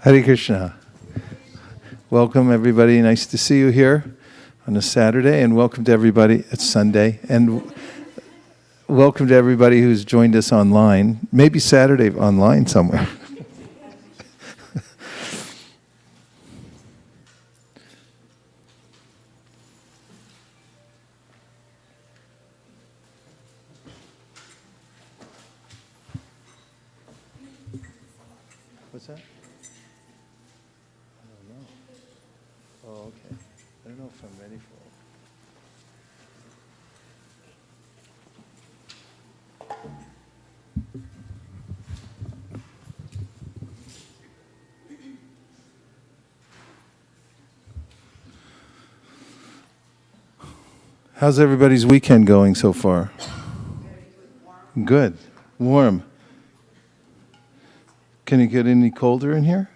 Hare Krishna. Welcome, everybody. Nice to see you here on a Saturday, and welcome to everybody. It's Sunday, and welcome to everybody who's joined us online. Maybe Saturday online somewhere. What's that? Oh, okay. I don't know if I'm ready for it. How's everybody's weekend going so far? Good. Warm. Can it get any colder in here?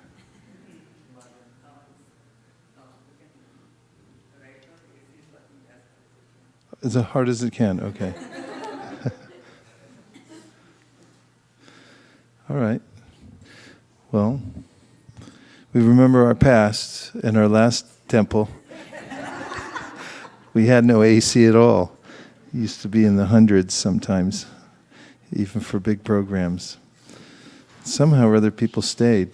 As hard as it can, okay. All right. Well, we remember our past. In our last temple, we had no AC at all. It used to be in the hundreds sometimes, even for big programs. Somehow or other people stayed.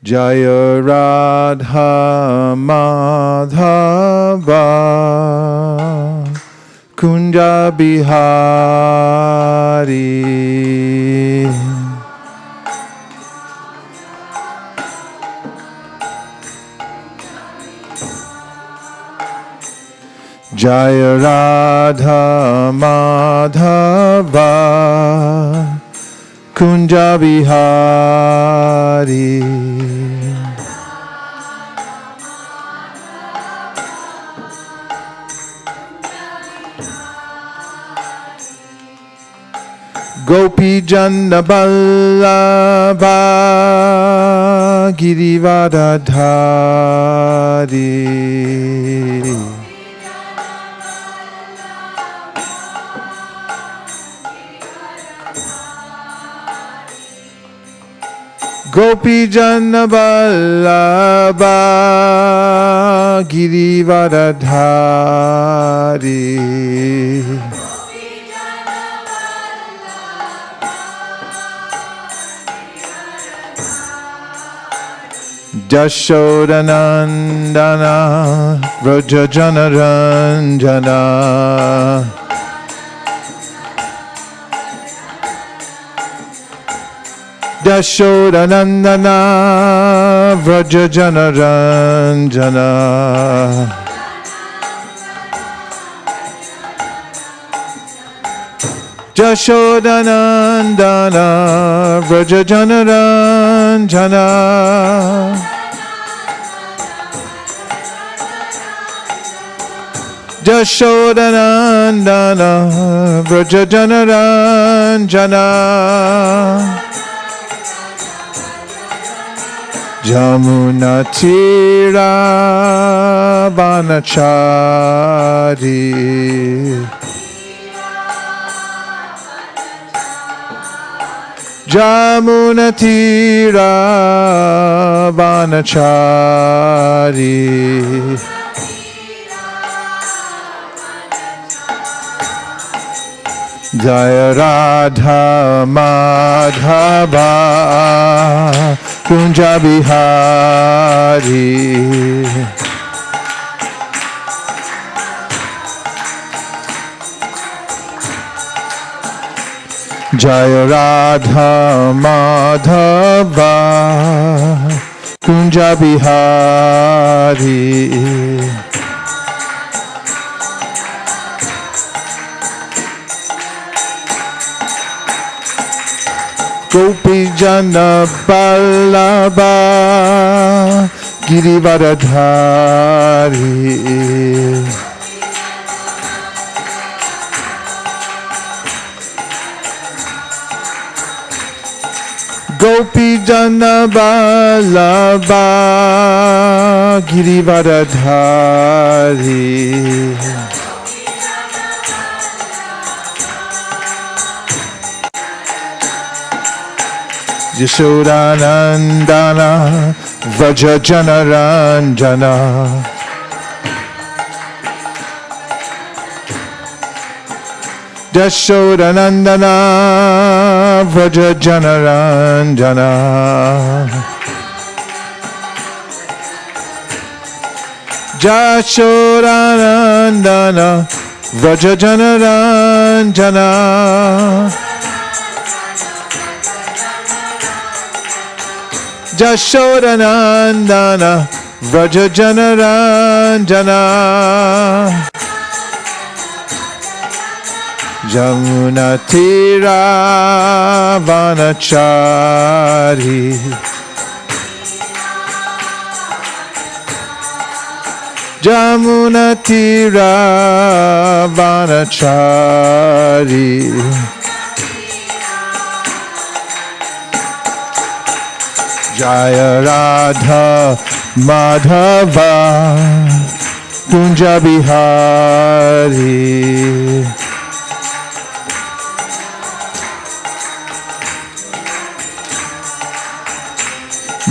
Jaya Radha Madhava Kunja Bihari Jaya Radha Madhava Kunja Bihari Gopi Jana Ballabha Girivardhari Gopi Jana Ballabha Girivardhari Jashodanandana Vrajajana Ranjana Jashodanandana Vrajajana Ranjana Jashodanandana Vrajajana Ranjana Jashodanandana Vrajajana Ranjana Jamuna Tira Banachari Jamuna Tira Banachari Jaya Radha Madhava Kunja Bihari Jaya Radha Madhava Kunja Bihari Gopi Jana Ballabha Girivardhari Gopi Jana Ballabha Girivardhari Yashodanandana Vraja Janaranjana Yashodanandana Vraja Janaranjana Yashodanandana Vraja Janaranjana Yashodanandana Vraja Janaranjana Jamuna Tira Vanachari Jamuna Tira Vanachari Jaya Radha Madhava Kunja Bihari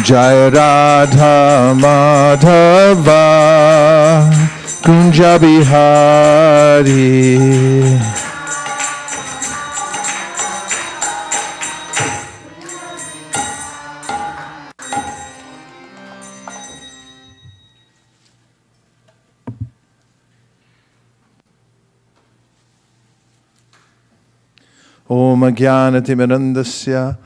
Jaya Radha Madhava Kunja Bihari Om Jnanatimirandasya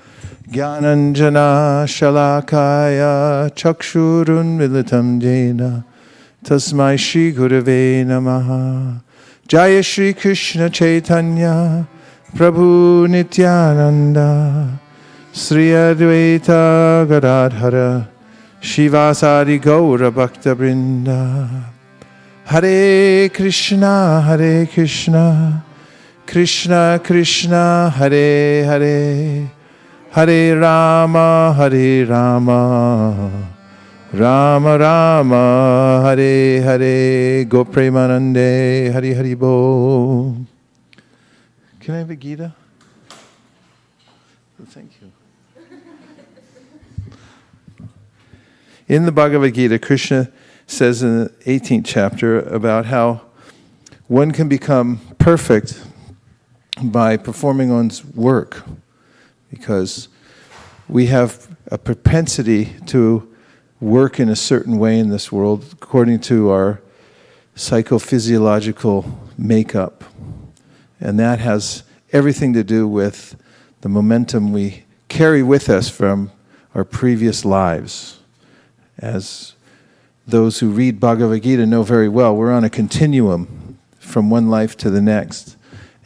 Jnananjana Shalakaya Chakshurun Militam Jena Tasmai Shri Gurave Namaha Jaya Shri Krishna Chaitanya Prabhu Nityananda Sri Advaita Gadadhara Shivasari Gaura Bhakta Brinda Hare Krishna Krishna Krishna Hare Hare Hare Rama Rama Rama Hare Hare Gopremanande Hari Hari Bo. Can I have a Gita? Thank you. In the Bhagavad Gita, Krishna says in the 18th chapter about how one can become perfect by performing one's work, because we have a propensity to work in a certain way in this world according to our psychophysiological makeup. And that has everything to do with the momentum we carry with us from our previous lives. As those who read Bhagavad Gita know very well, we're on a continuum from one life to the next.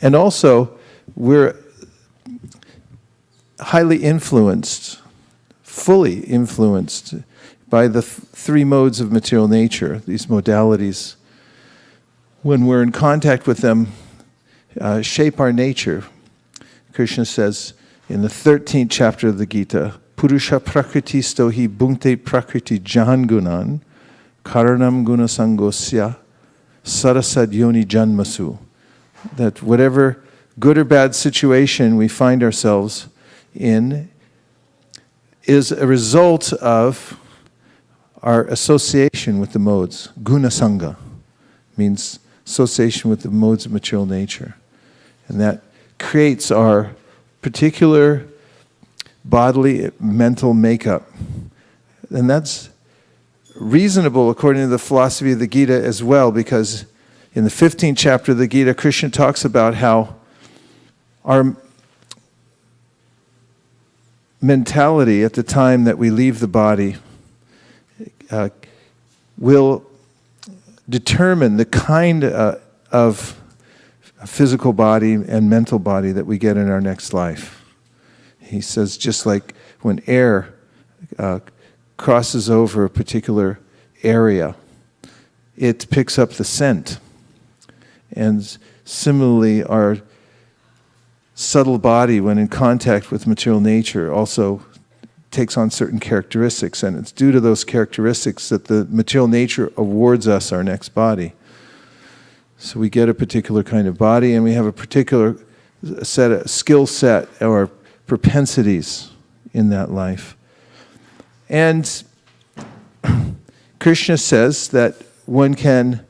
And also, we're highly influenced, fully influenced by the three modes of material nature, these modalities. When we're in contact with them, shape our nature. Krishna says in the 13th chapter of the Gita, Purusha prakritisto hi bhunkte prakriti jahangunan karanam gunasangosya sarasad yoni janmasu. That whatever good or bad situation we find ourselves in is a result of our association with the modes. Gunasanga means association with the modes of material nature. And that creates our particular bodily, mental makeup. And that's reasonable according to the philosophy of the Gita as well, because in the 15th chapter of the Gita, Krishna talks about how our mentality at the time that we leave the body will determine the kind of physical body and mental body that we get in our next life. He says just like when air crosses over a particular area, it picks up the scent. And similarly, our subtle body, when in contact with material nature, also takes on certain characteristics. And it's due to those characteristics that the material nature awards us our next body. So we get a particular kind of body, and we have a particular skill set or propensities in that life. And Krishna says that one can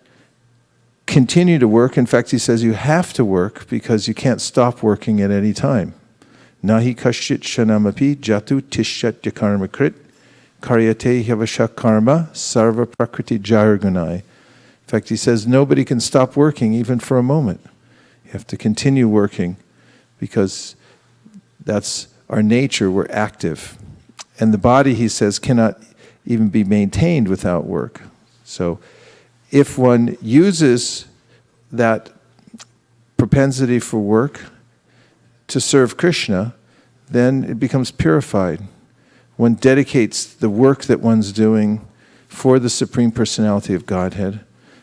continue to work. In fact, he says you have to work because you can't stop working at any time. Nahi kashit shanamapi jatu tishat yakarma krit karyate hyavasha karma sarva prakriti jargunai. In fact, he says nobody can stop working even for a moment. You have to continue working because that's our nature. We're active. And the body, he says, cannot even be maintained without work. So if one uses that propensity for work to serve Krishna, then it becomes purified. One dedicates the work that one's doing for the Supreme Personality of Godhead,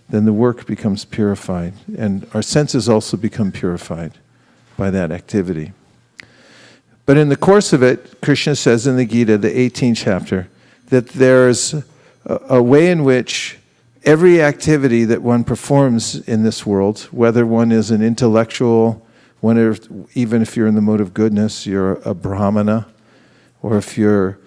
then the work becomes purified. And our senses also become purified by that activity. But in the course of it, Krishna says in the Gita, the 18th chapter, that there's a way in which every activity that one performs in this world, whether one is an intellectual, even if you're in the mode of goodness, you're a brahmana, or if you're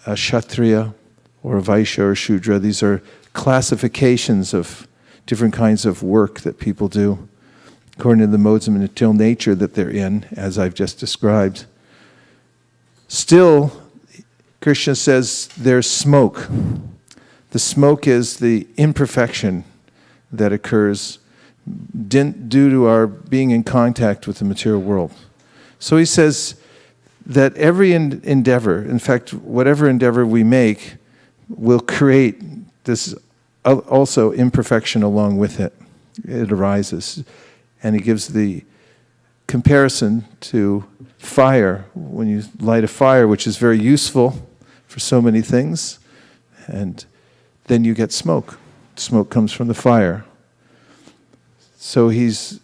a kshatriya, or a vaishya or shudra, these are classifications of different kinds of work that people do according to the modes of material nature that they're in, as I've just described. Still, Krishna says there's smoke. The smoke is the imperfection that occurs due to our being in contact with the material world. So he says that every endeavor, in fact, whatever endeavor we make, will create this also imperfection along with it. It arises. And he gives the comparison to fire. When you light a fire, which is very useful for so many things, and then you get smoke. Smoke comes from the fire. So he's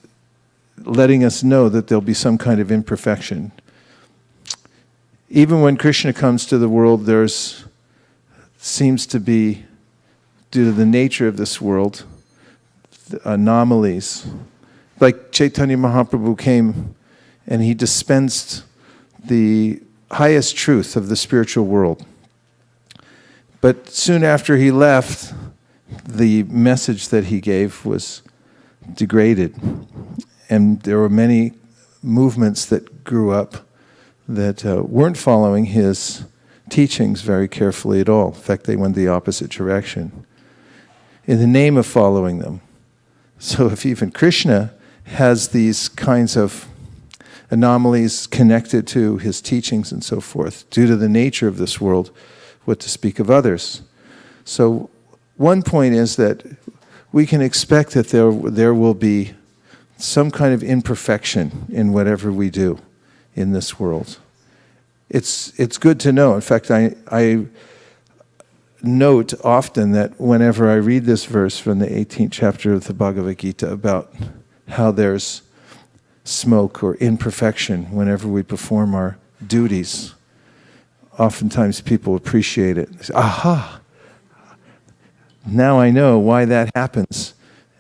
letting us know that there'll be some kind of imperfection. Even when Krishna comes to the world, seems to be, due to the nature of this world, anomalies. Like Chaitanya Mahaprabhu came and he dispensed the highest truth of the spiritual world. But soon after he left, the message that he gave was degraded. And there were many movements that grew up that weren't following his teachings very carefully at all. In fact, they went the opposite direction in the name of following them. So if even Krishna has these kinds of anomalies connected to his teachings and so forth, due to the nature of this world, what to speak of others. So one point is that we can expect that there will be some kind of imperfection in whatever we do in this world. It's good to know. In fact, I note often that whenever I read this verse from the 18th chapter of the Bhagavad Gita about how there's smoke or imperfection whenever we perform our duties, oftentimes people appreciate it. They say, aha! Now I know why that happens.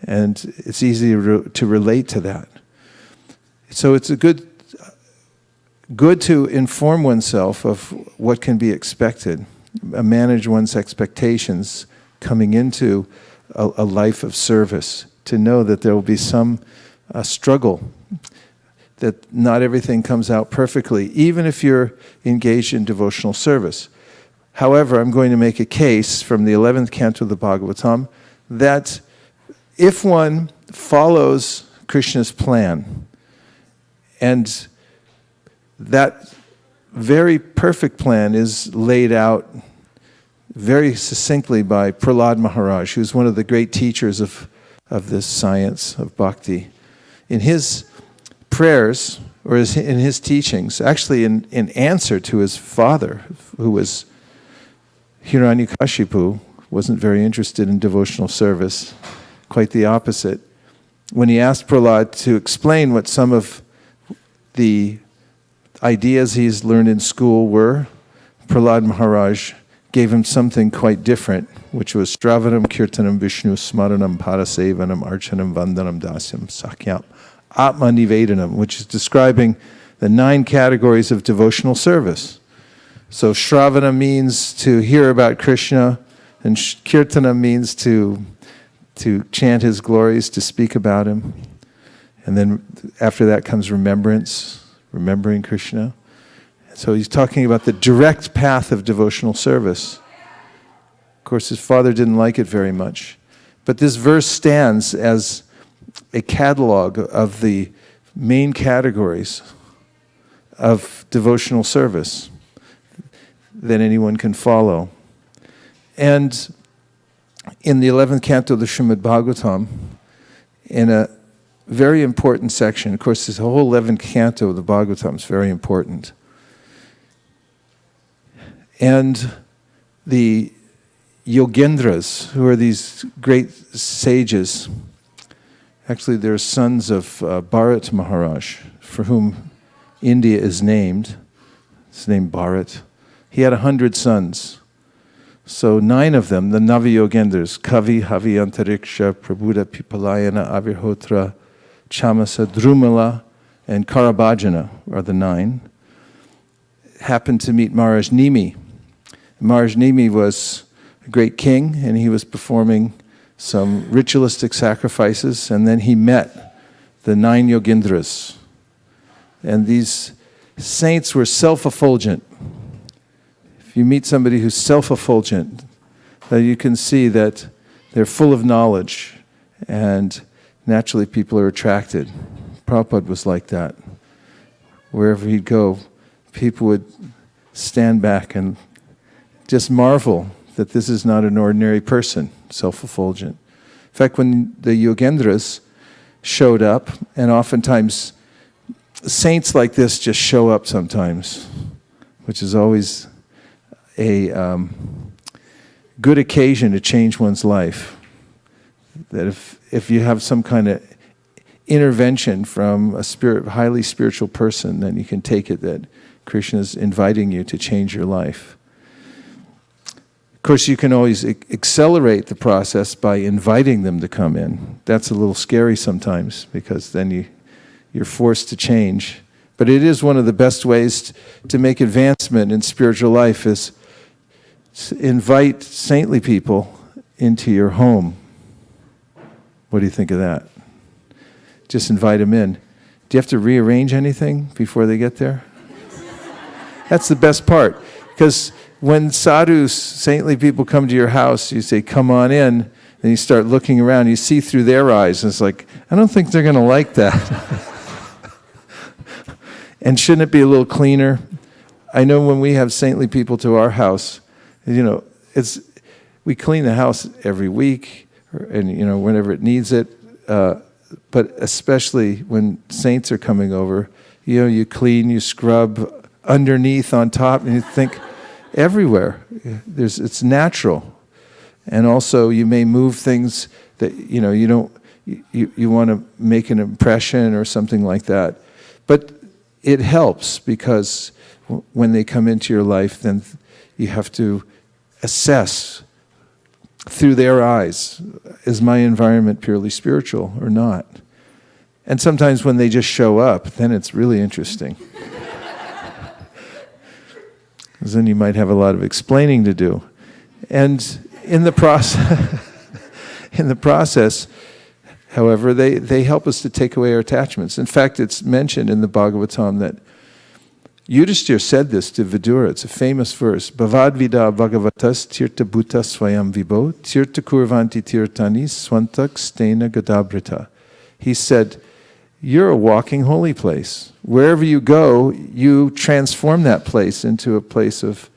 And it's easy to relate to that. So it's good to inform oneself of what can be expected, manage one's expectations coming into a life of service, to know that there will be some struggle, that not everything comes out perfectly, even if you're engaged in devotional service. However, I'm going to make a case from the 11th canto of the Bhagavatam that if one follows Krishna's plan, and that very perfect plan is laid out very succinctly by Prahlad Maharaj, who's one of the great teachers of this science of bhakti. In his prayers, or in his teachings, actually in answer to his father, who was Hiranyakashipu, wasn't very interested in devotional service, quite the opposite. When he asked Prahlad to explain what some of the ideas he's learned in school were, Prahlad Maharaj gave him something quite different, which was Shravanam Kirtanam Vishnu Smaranam Parasevanam Archanam Vandanam Dasyam Sakyam Atma Nivedanam, which is describing the 9 categories of devotional service. So Shravana means to hear about Krishna, and Kirtana means to chant his glories, to speak about him. And then after that comes remembrance, remembering Krishna. So he's talking about the direct path of devotional service. Of course, his father didn't like it very much. But this verse stands as a catalog of the main categories of devotional service that anyone can follow. And in the 11th canto of the Srimad Bhagavatam, in a very important section, of course, this whole 11th canto of the Bhagavatam is very important. And the Yogendras, who are these great sages, actually they're sons of Bharat Maharaj, for whom India is named. It's named Bharat. He had 100 sons. So 9 of them, the Navi-Yogendras, Kavi, Havi, Antariksha, Prabhuda, Pipalayana, Avirhotra, Chamasa, Drumala, and Karabhajana are the 9, happened to meet Maharaj Nimi. Maharaj Nimi was a great king, and he was performing some ritualistic sacrifices, and then he met the 9 Yogendras. And these saints were self-effulgent. If you meet somebody who's self-effulgent, you can see that they're full of knowledge, and naturally people are attracted. Prabhupada was like that. Wherever he'd go, people would stand back and just marvel that this is not an ordinary person, self-effulgent. In fact, when the Yogendras showed up, and oftentimes saints like this just show up sometimes, which is always a good occasion to change one's life. That if you have some kind of intervention from a highly spiritual person, then you can take it that Krishna is inviting you to change your life. Of course, you can always accelerate the process by inviting them to come in. That's a little scary sometimes, because then you're forced to change. But it is one of the best ways to make advancement in spiritual life, is invite saintly people into your home. What do you think of that? Just invite them in. Do you have to rearrange anything before they get there? That's the best part. Because when sadhus, saintly people come to your house, you say, come on in, and you start looking around, you see through their eyes, and it's like, I don't think they're going to like that. And shouldn't it be a little cleaner? I know when we have saintly people to our house, we clean the house every week, and whenever it needs it. But especially when saints are coming over, you clean, you scrub underneath, on top, and you think everywhere. It's natural, and also you may move things that you don't. You want to make an impression or something like that, but it helps, because when they come into your life, then you have to assess through their eyes, is my environment purely spiritual or not? And sometimes when they just show up, then it's really interesting. Because then you might have a lot of explaining to do. And in the process, however, they help us to take away our attachments. In fact, it's mentioned in the Bhagavatam that Yudhishthira said this to Vidura. It's a famous verse. Bhavadvida bhagavatas tirta bhuta swayam vibho tirta kurvanti tirtani swantak stena gadabrita. He said, you're a walking holy place. Wherever you go, you transform that place into a place of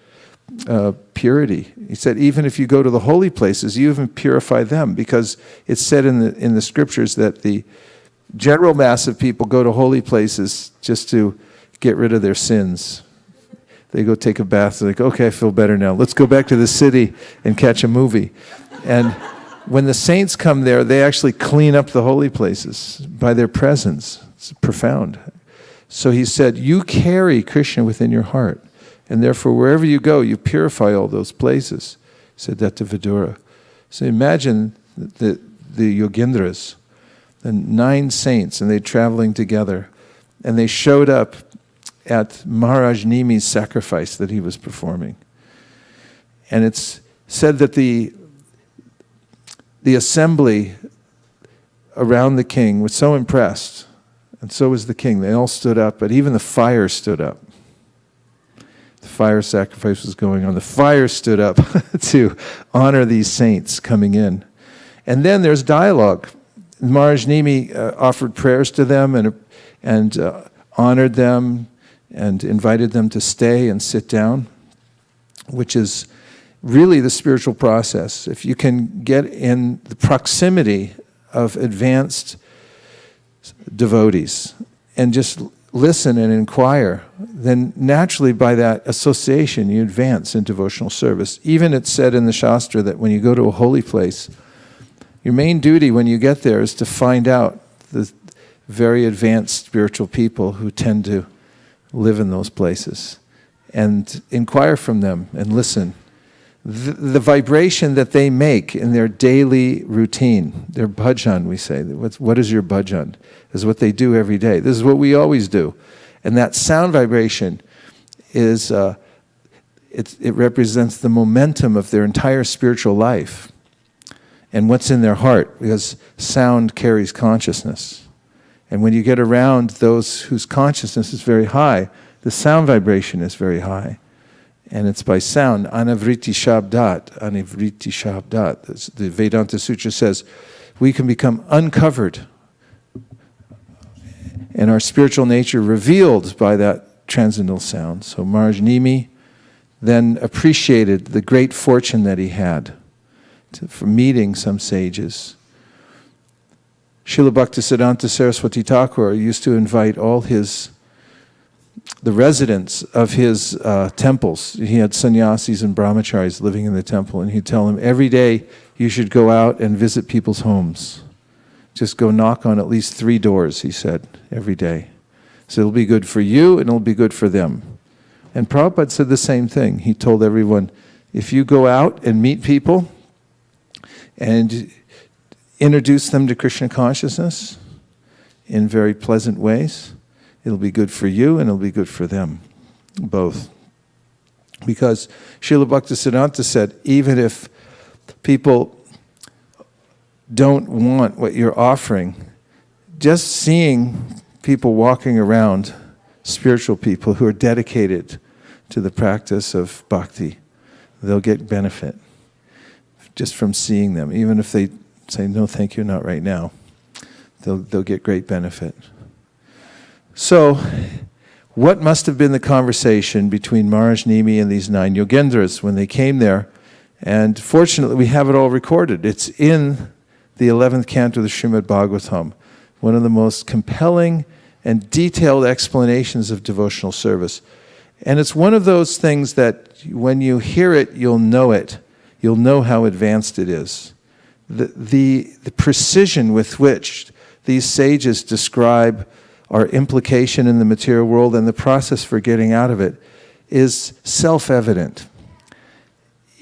purity. He said, even if you go to the holy places, you even purify them, because it's said in the scriptures that the general mass of people go to holy places just to get rid of their sins. They go take a bath, they're like, okay, I feel better now. Let's go back to the city and catch a movie. And when the saints come there, they actually clean up the holy places by their presence. It's profound. So he said, you carry Krishna within your heart, and therefore wherever you go, you purify all those places. He said that to Vidura. So imagine the Yogendras, the 9 saints, and they're traveling together, and they showed up, at Maharaj Nimi's sacrifice that he was performing. And it's said that the assembly around the king was so impressed, and so was the king. They all stood up, but even the fire stood up. The fire sacrifice was going on. The fire stood up to honor these saints coming in. And then there's dialogue. Maharaj Nimi offered prayers to them and honored them and invited them to stay and sit down, which is really the spiritual process. If you can get in the proximity of advanced devotees and just listen and inquire, then naturally by that association you advance in devotional service. Even it's said in the Shastra that when you go to a holy place, your main duty when you get there is to find out the very advanced spiritual people who tend to live in those places and inquire from them and listen. The vibration that they make in their daily routine, their bhajan, we say, what is your bhajan? Is what they do every day. This is what we always do. And that sound vibration is, it represents the momentum of their entire spiritual life and what's in their heart, because sound carries consciousness. And when you get around those whose consciousness is very high, the sound vibration is very high. And it's by sound, anavriti shabdat. The Vedanta Sutra says, we can become uncovered and our spiritual nature revealed by that transcendental sound. So Maharaj Nimi then appreciated the great fortune that he had for meeting some sages. Srila Bhaktisiddhanta Saraswati Thakur used to invite all the residents of his temples. He had sannyasis and brahmacharis living in the temple, and he'd tell them, every day you should go out and visit people's homes. Just go knock on at least 3 doors, he said, every day. So it'll be good for you and it'll be good for them. And Prabhupada said the same thing. He told everyone, if you go out and meet people and introduce them to Krishna consciousness in very pleasant ways, it'll be good for you and it'll be good for them, both. Because Srila Bhaktisiddhanta said, even if people don't want what you're offering, just seeing people walking around, spiritual people who are dedicated to the practice of bhakti, they'll get benefit just from seeing them. Even if they say, no, thank you, not right now, they'll get great benefit. So, what must have been the conversation between Maharaj Nimi and these 9 Yogendras when they came there? And fortunately, we have it all recorded. It's in the 11th canto of the Srimad Bhagavatam, one of the most compelling and detailed explanations of devotional service. And it's one of those things that when you hear it, you'll know it. You'll know how advanced it is. The precision with which these sages describe our implication in the material world and the process for getting out of it is self-evident.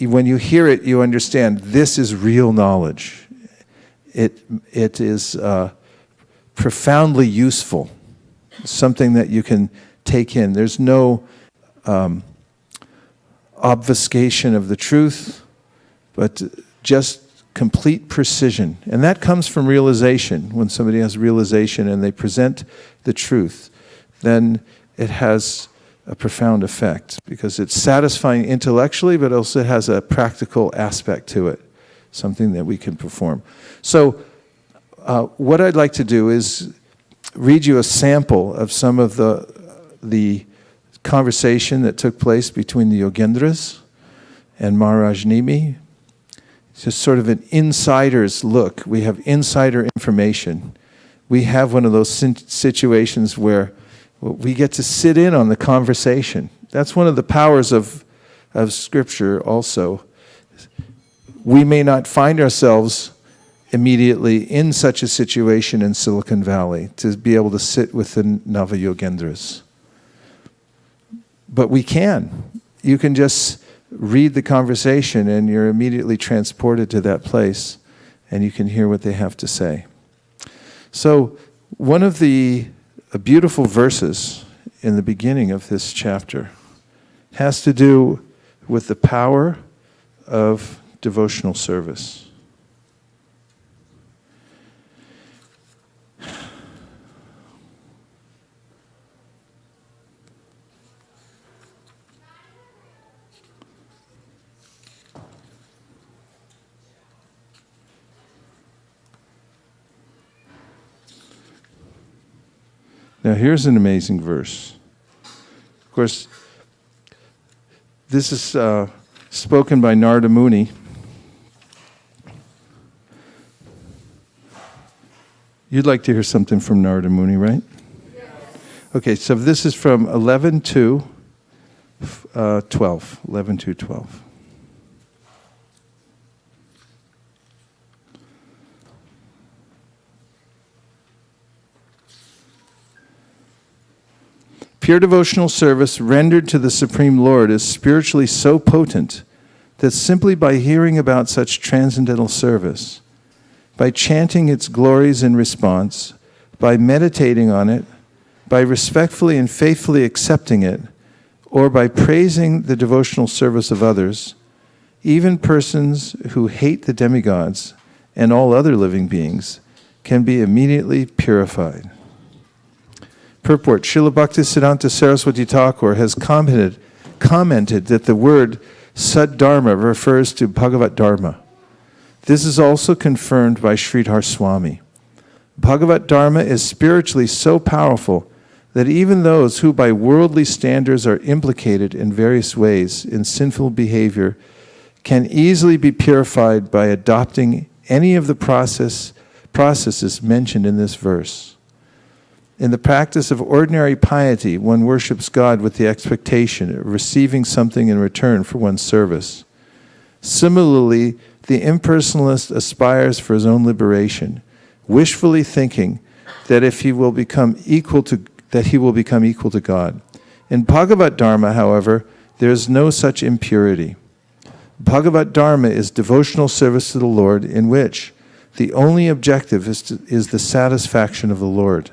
When you hear it, you understand this is real knowledge. It is profoundly useful, something that you can take in. There's no obfuscation of the truth, but just complete precision. And that comes from realization. When somebody has realization and they present the truth, then it has a profound effect because it's satisfying intellectually, but also it has a practical aspect to it, something that we can perform. So what I'd like to do is read you a sample of some of the conversation that took place between the Yogendras and Maharaj Nimi. It's just sort of an insider's look. We have insider information. We have one of those situations where we get to sit in on the conversation. That's one of the powers of Scripture also. We may not find ourselves immediately in such a situation in Silicon Valley to be able to sit with the Nava-Yogendras. But we can. You can just read the conversation and you're immediately transported to that place and you can hear what they have to say. So one of the beautiful verses in the beginning of this chapter has to do with the power of devotional service. Now here's an amazing verse. Of course, this is spoken by Narada Muni. You'd like to hear something from Narada Muni, right? Yes. Okay, so this is from 11 to 12. 11 to 12. Pure devotional service rendered to the Supreme Lord is spiritually so potent that simply by hearing about such transcendental service, by chanting its glories in response, by meditating on it, by respectfully and faithfully accepting it, or by praising the devotional service of others, even persons who hate the demigods and all other living beings can be immediately purified. Purport: Srila Bhaktisiddhanta Saraswati Thakur has commented that the word Saddharma refers to Bhagavat Dharma. This is also confirmed by Sridhar Swami. Bhagavat Dharma is spiritually so powerful that even those who by worldly standards are implicated in various ways in sinful behavior can easily be purified by adopting any of the processes mentioned in this verse. In the practice of ordinary piety, one worships God with the expectation of receiving something in return for one's service. Similarly, the impersonalist aspires for his own liberation, wishfully thinking that he will become equal to God. In Bhagavat Dharma, however, there is no such impurity. Bhagavat Dharma is devotional service to the Lord in which the only objective is the satisfaction of the Lord.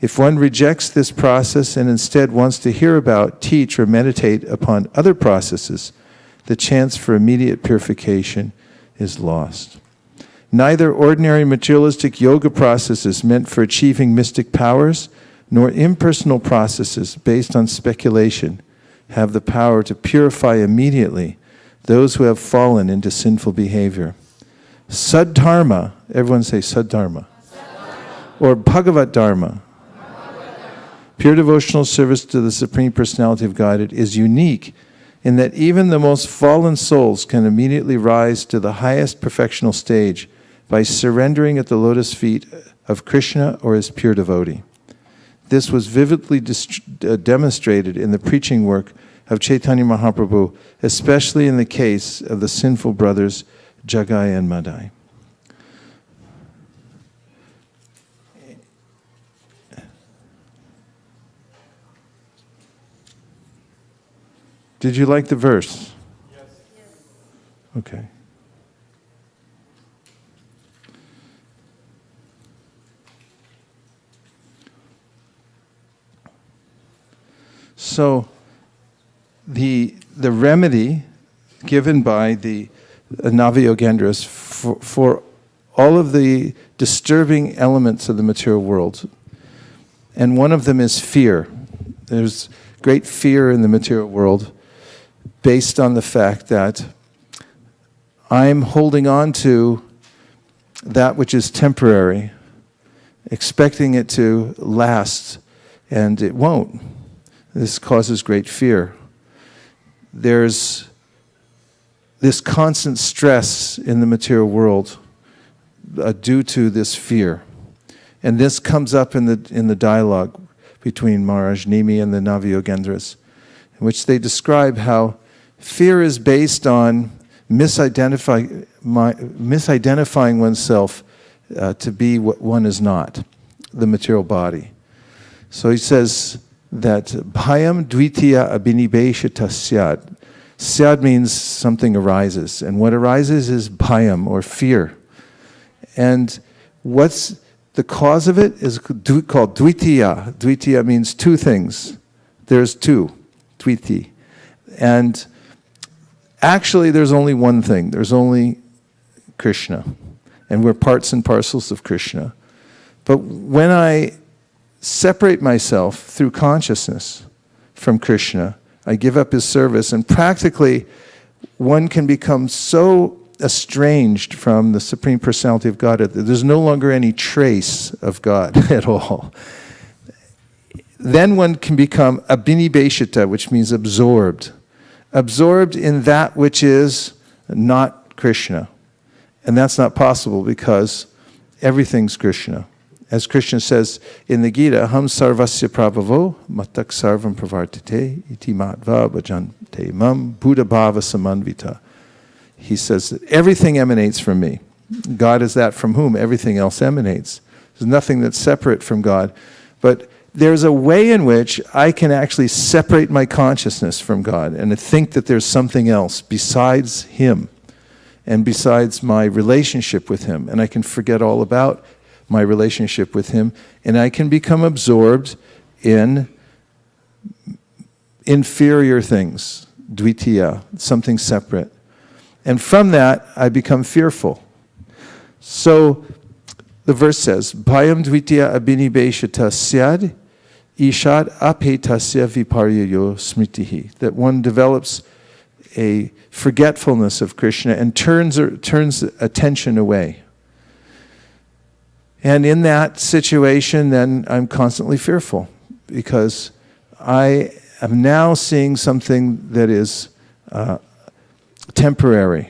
If one rejects this process and instead wants to hear about, teach, or meditate upon other processes, the chance for immediate purification is lost. Neither ordinary materialistic yoga processes meant for achieving mystic powers, nor impersonal processes based on speculation have the power to purify immediately those who have fallen into sinful behavior. Saddharma, everyone say Saddharma, or Bhagavat Dharma, pure devotional service to the Supreme Personality of Godhead, is unique in that even the most fallen souls can immediately rise to the highest perfectional stage by surrendering at the lotus feet of Krishna or his pure devotee. This was vividly demonstrated in the preaching work of Chaitanya Mahaprabhu, especially in the case of the sinful brothers Jagai and Madai. Did you like the verse? Yes. Okay. So the remedy given by the Navayogendras for all of the disturbing elements of the material world, and one of them is fear. There's great fear in the material world, based on the fact that I'm holding on to that which is temporary, expecting it to last, and it won't. This causes great fear. There's this constant stress in the material world due to this fear. And this comes up in the dialogue between Maharaj Nimi and the Navayogendras, in which they describe how fear is based on misidentifying oneself to be what one is not, the material body. So he says that bhayam dvitiya abhinibeshita syad. Syad means something arises, and what arises is bhayam, or fear. And what's the cause of it is called dvitiya. Dvitiya means two things. There's two, dviti. And actually, there's only one thing. There's only Krishna. And we're parts and parcels of Krishna. But when I separate myself through consciousness from Krishna, I give up his service, and practically one can become so estranged from the Supreme Personality of God that there's no longer any trace of God at all. Then one can become abhinibheshita, which means absorbed. Absorbed in that which is not Krishna. And that's not possible because everything's Krishna. As Krishna says in the Gita, Aham sarvasya prabhavo matak sarvam pravartate iti matva bhajante mam buddha bhava samanvita. He says that everything emanates from me. God is that from whom everything else emanates. There's nothing that's separate from God. But there's a way in which I can actually separate my consciousness from God and think that there's something else besides him and besides my relationship with him. And I can forget all about my relationship with him, and I can become absorbed in inferior things, dvitiya, something separate. And from that, I become fearful. So the verse says, Bhayam dvitiya abhinibheshata syad ishad apetasya viparyayo smritihi. That one develops a forgetfulness of Krishna and turns attention away. And in that situation, then I'm constantly fearful because I am now seeing something that is temporary.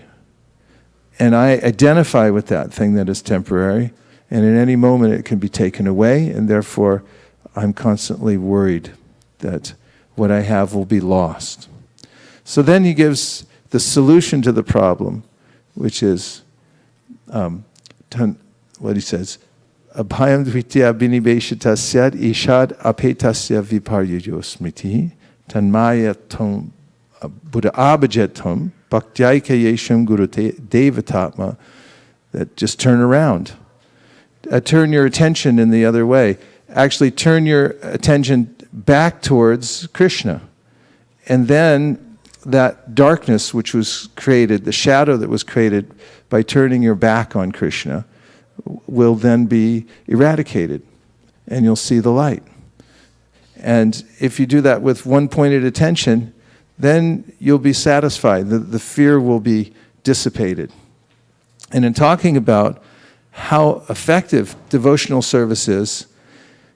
And I identify with that thing that is temporary. And at any moment it can be taken away. And therefore, I'm constantly worried that what I have will be lost. So then he gives the solution to the problem, which is what he says, Abhayam dvitiya abhinibheshata syad ishad apetasya viparyayo smriti tanmayatam buddha abhajatam bhaktyayika yesham guru devatatma. That just turn around. Turn your attention in the other way. Actually turn your attention back towards Krishna. And then that darkness which was created, the shadow that was created by turning your back on Krishna, will then be eradicated, and you'll see the light. And if you do that with one-pointed attention, then you'll be satisfied. The fear will be dissipated. And in talking about how effective devotional service is,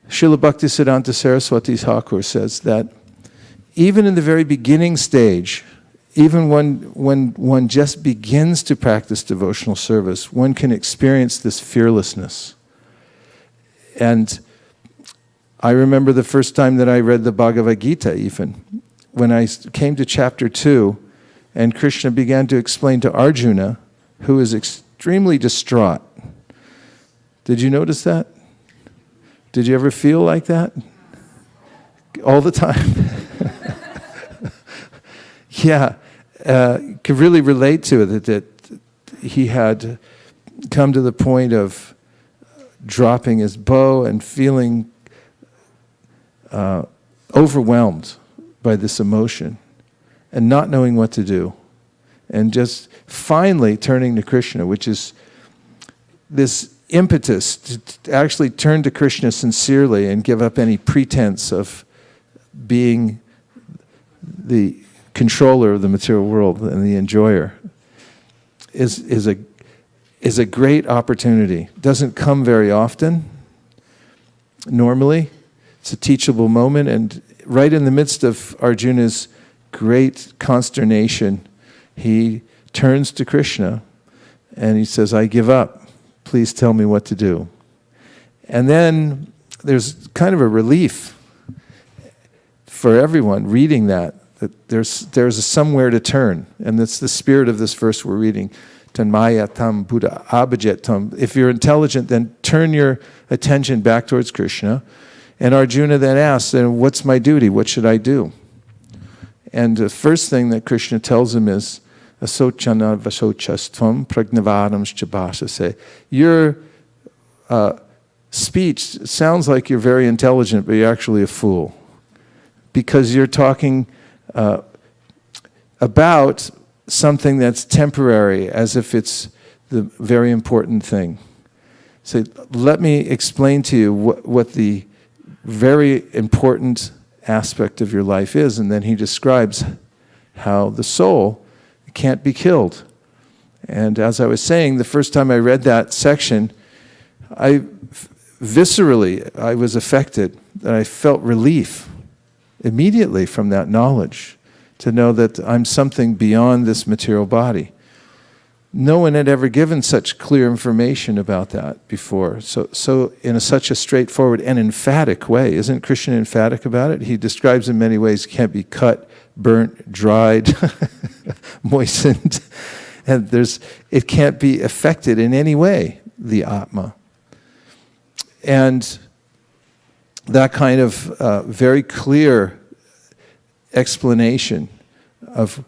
Srila Bhaktisiddhanta Saraswati Thakur says that even in the very beginning stage, even when one just begins to practice devotional service, one can experience this fearlessness. And I remember the first time that I read the Bhagavad Gita even, when I came to chapter 2, and Krishna began to explain to Arjuna, who is extremely distraught. Did you notice that? Did you ever feel like that? All the time? Yeah, could really relate to it, that he had come to the point of dropping his bow and feeling overwhelmed by this emotion and not knowing what to do. And just finally turning to Krishna, which is this impetus to actually turn to Krishna sincerely and give up any pretense of being the controller of the material world and the enjoyer, is a great opportunity. Doesn't come very often. Normally, it's a teachable moment, and right in the midst of Arjuna's great consternation, he turns to Krishna and he says, I give up. Please tell me what to do. And then there's kind of a relief for everyone reading that there's somewhere to turn. And that's the spirit of this verse we're reading. Tanmaya tam buddha abhajet tam. If you're intelligent, then turn your attention back towards Krishna. And Arjuna then asks, what's my duty? What should I do? And the first thing that Krishna tells him is, asochana vasochastvam pragnavaram chabhasase. Your speech sounds like you're very intelligent, but you're actually a fool. because you're talking about something that's temporary, as if it's the very important thing. So let me explain to you what the very important aspect of your life is, and then he describes how the soul can't be killed. And as I was saying, the first time I read that section, viscerally I was affected, and I felt relief immediately from that knowledge, to know that I'm something beyond this material body. No one had ever given such clear information about that before. So in such a straightforward and emphatic way. Isn't Krishna emphatic about it? He describes in many ways it can't be cut, burnt, dried, moistened. And it can't be affected in any way, the Atma. And that kind of very clear explanation of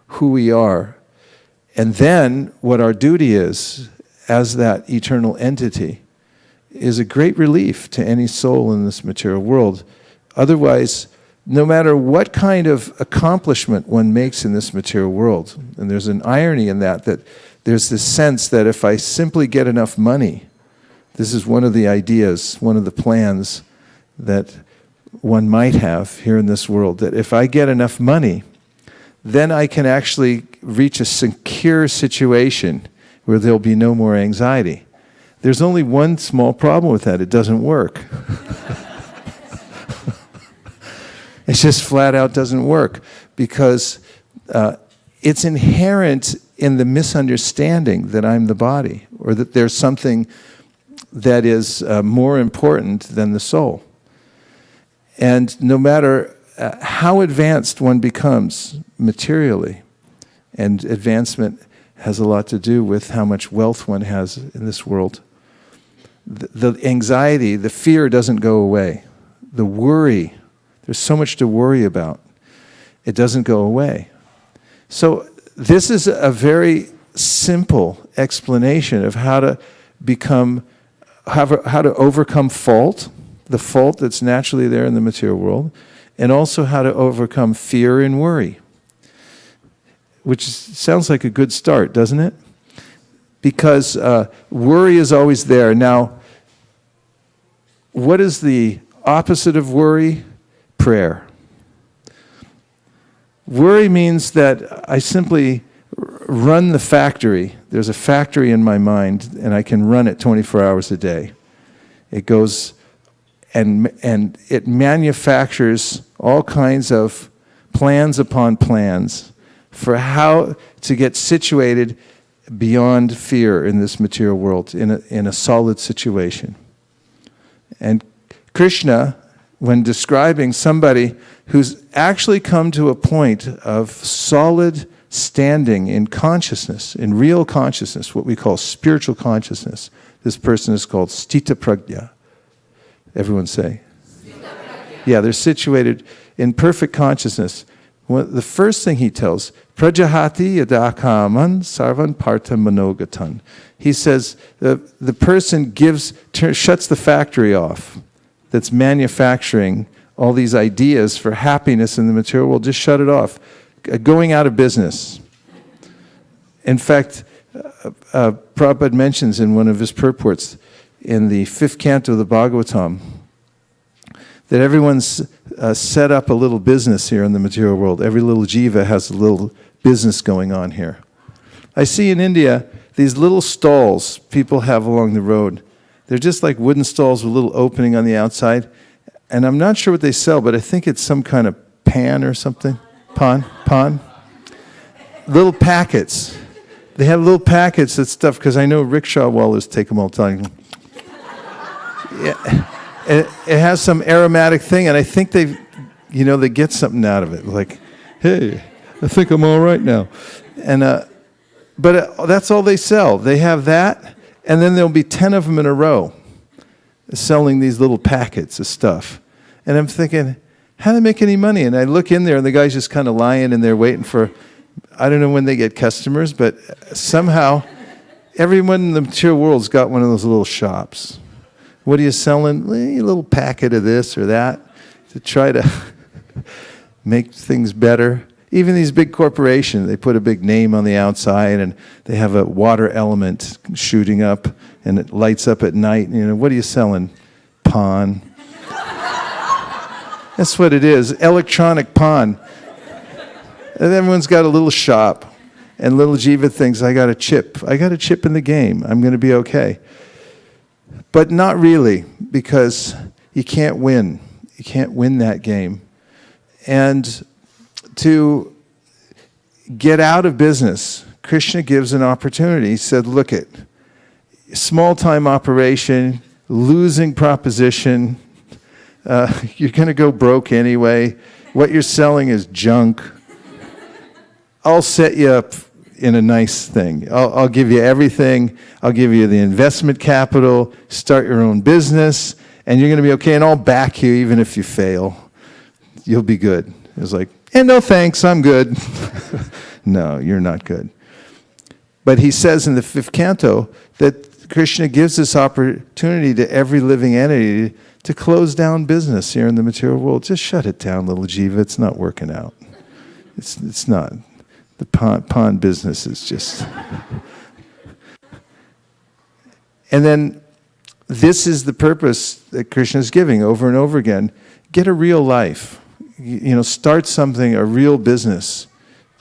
who we are, and then what our duty is as that eternal entity, is a great relief to any soul in this material world. Otherwise, no matter what kind of accomplishment one makes in this material world, and there's an irony in that there's this sense that if I simply get enough money, this is one of the ideas, one of the plans that one might have here in this world, that if I get enough money, then I can actually reach a secure situation where there'll be no more anxiety. There's only one small problem with that: it doesn't work. It just flat out doesn't work, because it's inherent in the misunderstanding that I'm the body, or that there's something that is more important than the soul. And no matter how advanced one becomes materially, and advancement has a lot to do with how much wealth one has in this world, the anxiety, the fear doesn't go away. The worry, there's so much to worry about. It doesn't go away. So this is a very simple explanation of how to overcome fault, the fault that's naturally there in the material world, and also how to overcome fear and worry, which sounds like a good start, doesn't it? Because worry is always there. Now, what is the opposite of worry? Prayer. Worry means that I simply run the factory. There's a factory in my mind, and I can run it 24 hours a day. It goes and it manufactures all kinds of plans upon plans for how to get situated beyond fear in this material world, in a solid situation. And Krishna, when describing somebody who's actually come to a point of solid standing in consciousness, in real consciousness, what we call spiritual consciousness, this person is called Sthita Prajna. Everyone say. Yeah, they're situated in perfect consciousness. The first thing he tells, Prajahati yadakaman sarvan partha manogatan. He says the person shuts the factory off that's manufacturing all these ideas for happiness in the material world. Just shut it off. Going out of business. In fact, Prabhupada mentions in one of his purports in the 5th canto of the Bhagavatam that everyone's set up a little business here in the material world. Every little jiva has a little business going on here. I see in India these little stalls people have along the road. They're just like wooden stalls with a little opening on the outside. And I'm not sure what they sell, but I think it's some kind of pan or something. Pan. Little packets. They have little packets of stuff, because I know rickshaw wallahs take them all the time. Yeah. It has some aromatic thing, and I think they get something out of it. Like, hey, I think I'm all right now. And but that's all they sell. They have that, and then there'll be 10 of them in a row selling these little packets of stuff. And I'm thinking, how do they make any money? And I look in there, and the guy's just kind of lying in there waiting for, I don't know when they get customers, but somehow everyone in the material world's got one of those little shops. What are you selling? A little packet of this or that to try to make things better. Even these big corporations, they put a big name on the outside and they have a water element shooting up and it lights up at night. What are you selling? Pawn. That's what it is, electronic pawn. And everyone's got a little shop. And little Jiva thinks, I got a chip. I got a chip in the game. I'm going to be okay. But not really, because you can't win. You can't win that game. And to get out of business, Krishna gives an opportunity. He said, look it, small-time operation, losing proposition, you're going to go broke anyway. What you're selling is junk. I'll set you up in a nice thing. I'll give you everything. I'll give you the investment capital, start your own business, and you're going to be okay, and I'll back you even if you fail. You'll be good. It was like, no thanks, I'm good. No, you're not good. But he says in the 5th canto that Krishna gives this opportunity to every living entity to close down business here in the material world. Just shut it down, little Jiva. It's not working out. It's not. The pawn business is just... And then this is the purpose that Krishna is giving over and over again. Get a real life. Start something, a real business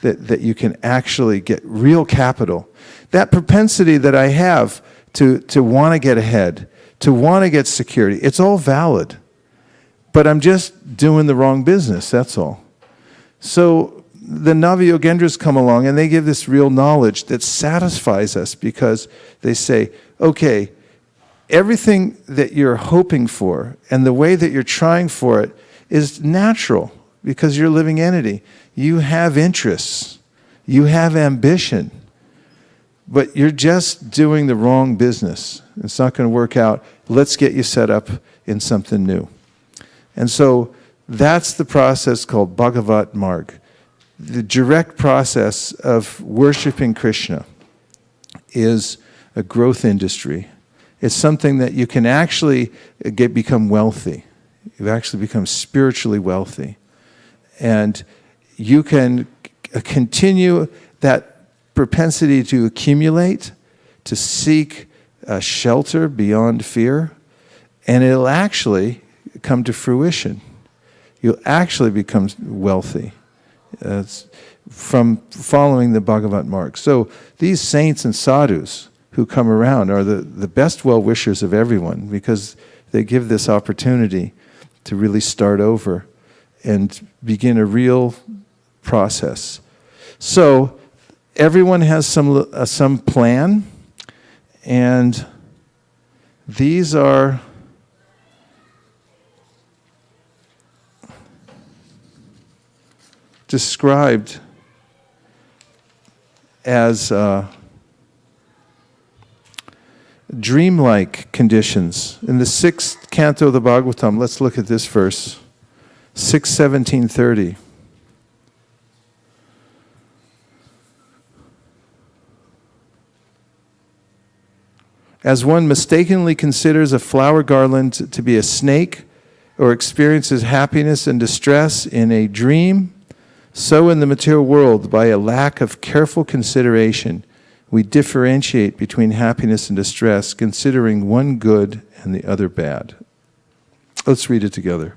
that you can actually get real capital. That propensity that I have to want to get ahead, to want to get security, it's all valid. But I'm just doing the wrong business, that's all. So the Navayogendras come along and they give this real knowledge that satisfies us because they say, okay, everything that you're hoping for and the way that you're trying for it is natural because you're a living entity. You have interests. You have ambition. But you're just doing the wrong business. It's not going to work out. Let's get you set up in something new. And so that's the process called Bhagavat Marg. The direct process of worshiping Krishna is a growth industry. It's something that you can actually become wealthy. You actually become spiritually wealthy. And you can continue that propensity to accumulate, to seek shelter beyond fear, and it'll actually come to fruition. You'll actually become wealthy. From following the Bhagavat Marg. So these saints and sadhus who come around are the best well-wishers of everyone because they give this opportunity to really start over and begin a real process. So everyone has some plan, and these are described as dreamlike conditions. In the 6th canto of the Bhagavatam, let's look at this verse, 6:17-30. As one mistakenly considers a flower garland to be a snake or experiences happiness and distress in a dream, so in the material world, by a lack of careful consideration, we differentiate between happiness and distress, considering one good and the other bad. Let's read it together.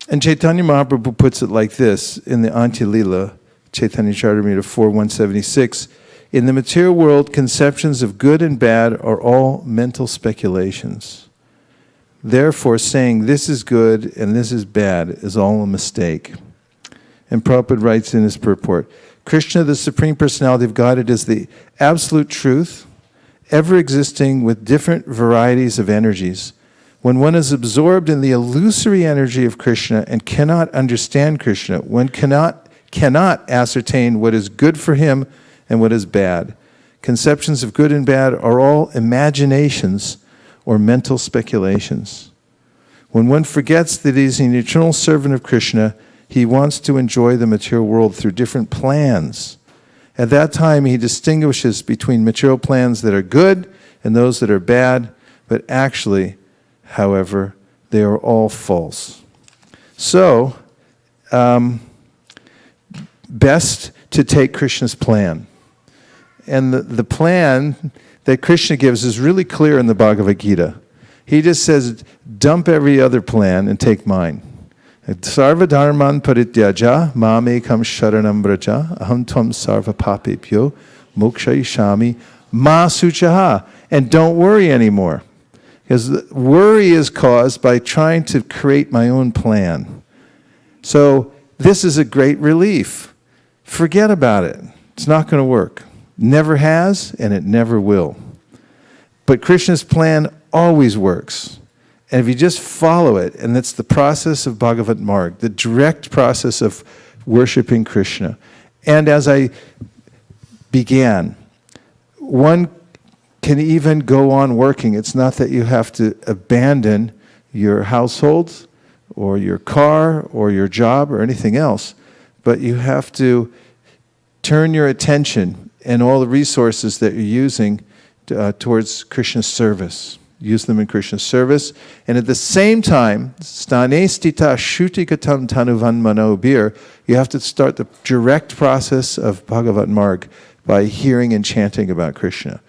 And Chaitanya Mahaprabhu puts it like this in the Antya Lila, Chaitanya Charitamrita 4:176. In the material world, conceptions of good and bad are all mental speculations. Therefore, saying this is good and this is bad is all a mistake. And Prabhupada writes in his purport, Krishna, the Supreme Personality of Godhead, is the absolute truth, ever existing with different varieties of energies. When one is absorbed in the illusory energy of Krishna and cannot understand Krishna, one cannot ascertain what is good for him and what is bad. Conceptions of good and bad are all imaginations or mental speculations. When one forgets that he is an eternal servant of Krishna, he wants to enjoy the material world through different plans. At that time, he distinguishes between material plans that are good and those that are bad, but actually, however, they are all false. So, best to take Krishna's plan. And the plan that Krishna gives is really clear in the Bhagavad Gita. He just says, dump every other plan and take mine. Sarva dharman parityaja mamekam sharanam braja aham tvam sarva papepyo mokshayishami ma suchaha. And don't worry anymore. Because worry is caused by trying to create my own plan. So this is a great relief. Forget about it. It's not going to work. Never has, and it never will. But Krishna's plan always works. And if you just follow it, and that's the process of Bhagavat Marg, the direct process of worshiping Krishna. And as I began, one can even go on working. It's not that you have to abandon your household or your car or your job or anything else, but you have to turn your attention and all the resources that you're using towards Krishna's service. Use them in Krishna's service. And at the same time, stane stita shutikatam tanuvan manobir, you have to start the direct process of Bhagavat Marg by hearing and chanting about Krishna.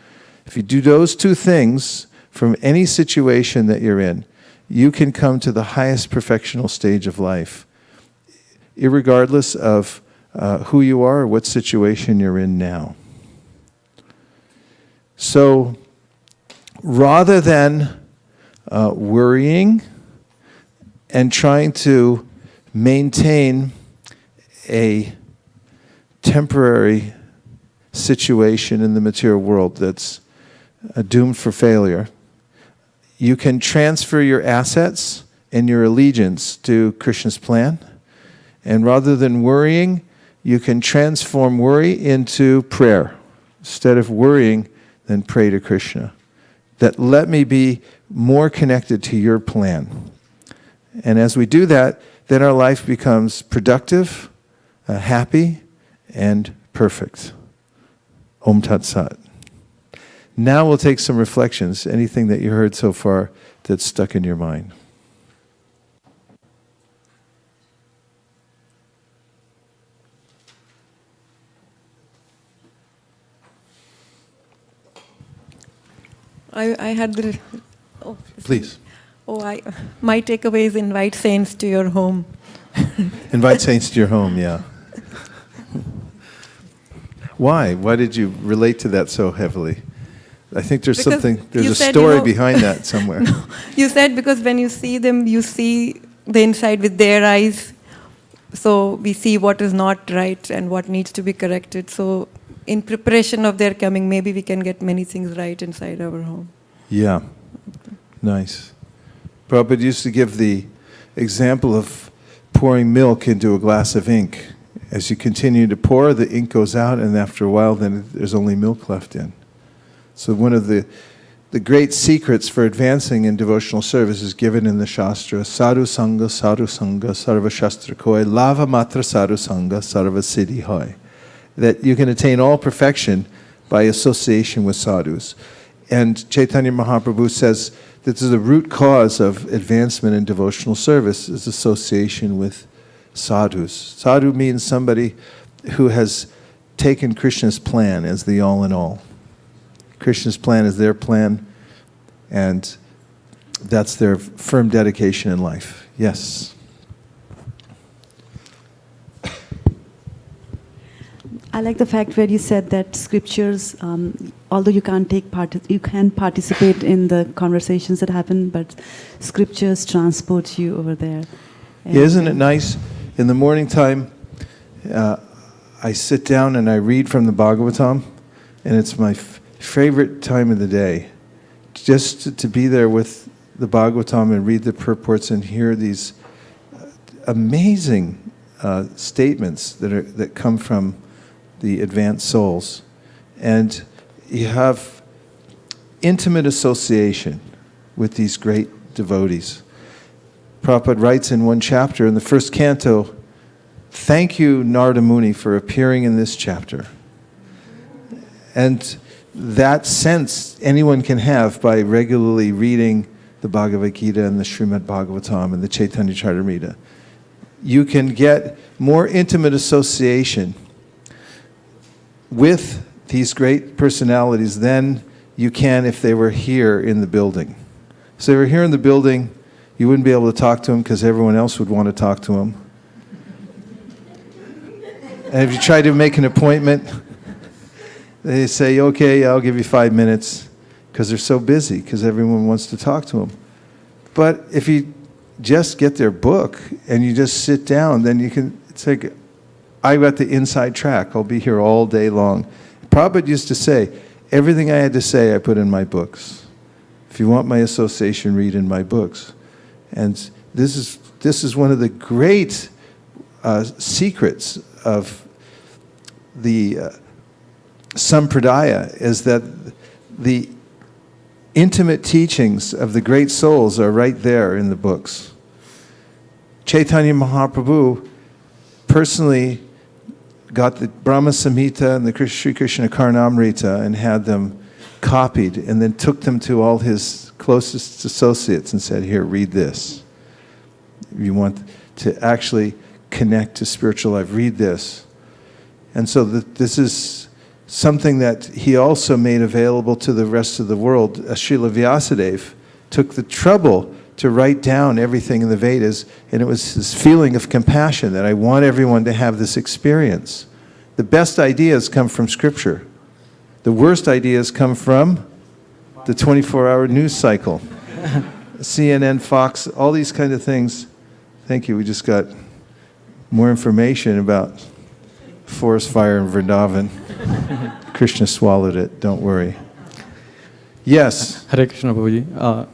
If you do those two things from any situation that you're in, you can come to the highest perfectional stage of life, irregardless of who you are or what situation you're in now. So, rather than worrying and trying to maintain a temporary situation in the material world that's doomed for failure, you can transfer your assets and your allegiance to Krishna's plan. And rather than worrying, you can transform worry into prayer. Instead of worrying, then pray to Krishna. That let me be more connected to your plan. And as we do that, then our life becomes productive, happy, and perfect. Om Tat Sat. Now we'll take some reflections. Anything that you heard so far that's stuck in your mind. I had the... Oh, please. My takeaway is invite saints to your home. Invite saints to your home, yeah. Why? Why did you relate to that so heavily? I think there's a story behind that somewhere. No, you said because when you see them, you see the inside with their eyes. So we see what is not right and what needs to be corrected. So in preparation of their coming, maybe we can get many things right inside our home. Yeah, nice. Prabhupada used to give the example of pouring milk into a glass of ink. As you continue to pour, the ink goes out, and after a while, then there's only milk left in. So one of the great secrets for advancing in devotional service is given in the Shastra. Sadhu Sangha, Sarva Shastra Koi, Lava Matra Sadhu Sangha, Sarva Siddhi Hoy. That you can attain all perfection by association with sadhus. And Chaitanya Mahaprabhu says that this is the root cause of advancement in devotional service is association with sadhus. Sadhu means somebody who has taken Krishna's plan as the all-in-all. Krishna's plan is their plan, and that's their firm dedication in life. Yes? I like the fact where you said that scriptures, although you can't take part, you can participate in the conversations that happen, but scriptures transport you over there. Yeah, isn't it nice? In the morning time, I sit down and I read from the Bhagavatam, and it's my favorite time of the day. Just to be there with the Bhagavatam and read the purports and hear these amazing statements that come from the advanced souls. And you have intimate association with these great devotees. Prabhupada writes in one chapter in the first canto, "Thank you, Narada Muni, for appearing in this chapter." And that sense anyone can have by regularly reading the Bhagavad Gita and the Srimad Bhagavatam and the Chaitanya Charitamrita. You can get more intimate association with these great personalities than you can if they were here in the building. So if they were here in the building, you wouldn't be able to talk to them because everyone else would want to talk to them. And if you try to make an appointment, they say, "Okay, I'll give you 5 minutes," because they're so busy, because everyone wants to talk to them. But if you just get their book and you just sit down, then you can, it's like, I got the inside track. I'll be here all day long. Prabhupada used to say, everything I had to say I put in my books. If you want my association, read in my books. And this is one of the great secrets of the Sampradaya, is that the intimate teachings of the great souls are right there in the books. Chaitanya Mahaprabhu personally got the Brahma Samhita and the Sri Krishna Karnamrita and had them copied, and then took them to all his closest associates and said, "Here, read this. If you want to actually connect to spiritual life, read this." And so this is something that he also made available to the rest of the world. Srila Vyasadeva took the trouble to write down everything in the Vedas, and it was his feeling of compassion that I want everyone to have this experience. The best ideas come from Scripture. The worst ideas come from the 24-hour news cycle. CNN, Fox, all these kind of things. Thank you. We just got more information about forest fire in Vrindavan. Krishna swallowed it, don't worry. Yes? Hare Krishna Prabhuji.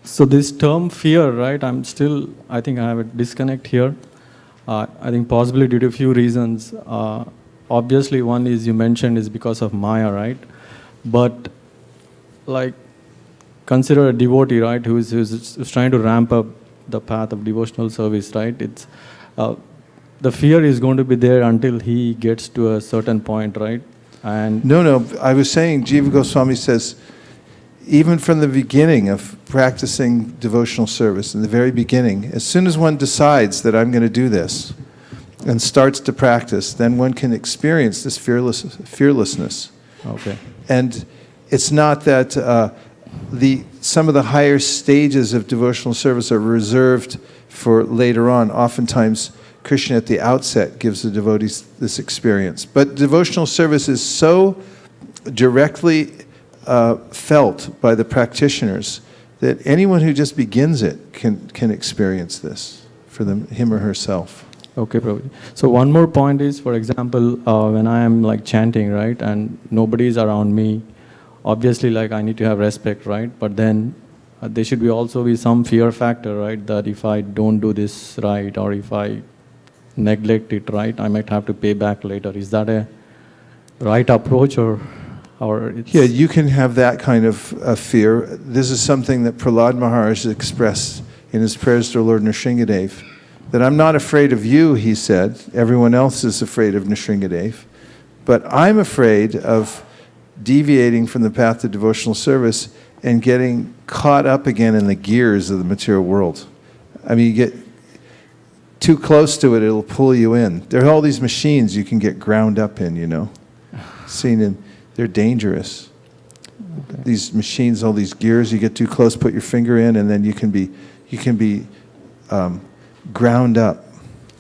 So this term fear, right, I think I have a disconnect here. I think possibly due to a few reasons. Obviously one is you mentioned is because of Maya, right? But like consider a devotee, right, who's trying to ramp up the path of devotional service, right? It's the fear is going to be there until he gets to a certain point, right? And No, I was saying, Jiva Goswami says, even from the beginning of practicing devotional service, in the very beginning, as soon as one decides that I'm going to do this and starts to practice, then one can experience this fearlessness. okay. And it's not that some of the higher stages of devotional service are reserved for later on. Oftentimes, Krishna at the outset gives the devotees this experience. But devotional service is so directly felt by the practitioners that anyone who just begins it can experience this for him or herself. Okay, Prabhuji. So one more point is, for example, when I am like chanting, right, and nobody is around me, obviously like I need to have respect, right? But then there should be also be some fear factor, right? That if I don't do this right, or if I neglect it, right, I might have to pay back later. Is that a right approach, or it's... Yeah, you can have that kind of fear. This is something that Prahlad Maharaj expressed in his prayers to Lord Nrsingadev, that I'm not afraid of you, he said. Everyone else is afraid of Nrsingadev. But I'm afraid of deviating from the path of devotional service and getting caught up again in the gears of the material world. I mean, you get too close to it, it'll pull you in. There are all these machines you can get ground up in, you know. They're dangerous. Okay. These machines, all these gears, you get too close, put your finger in, and then you can be ground up.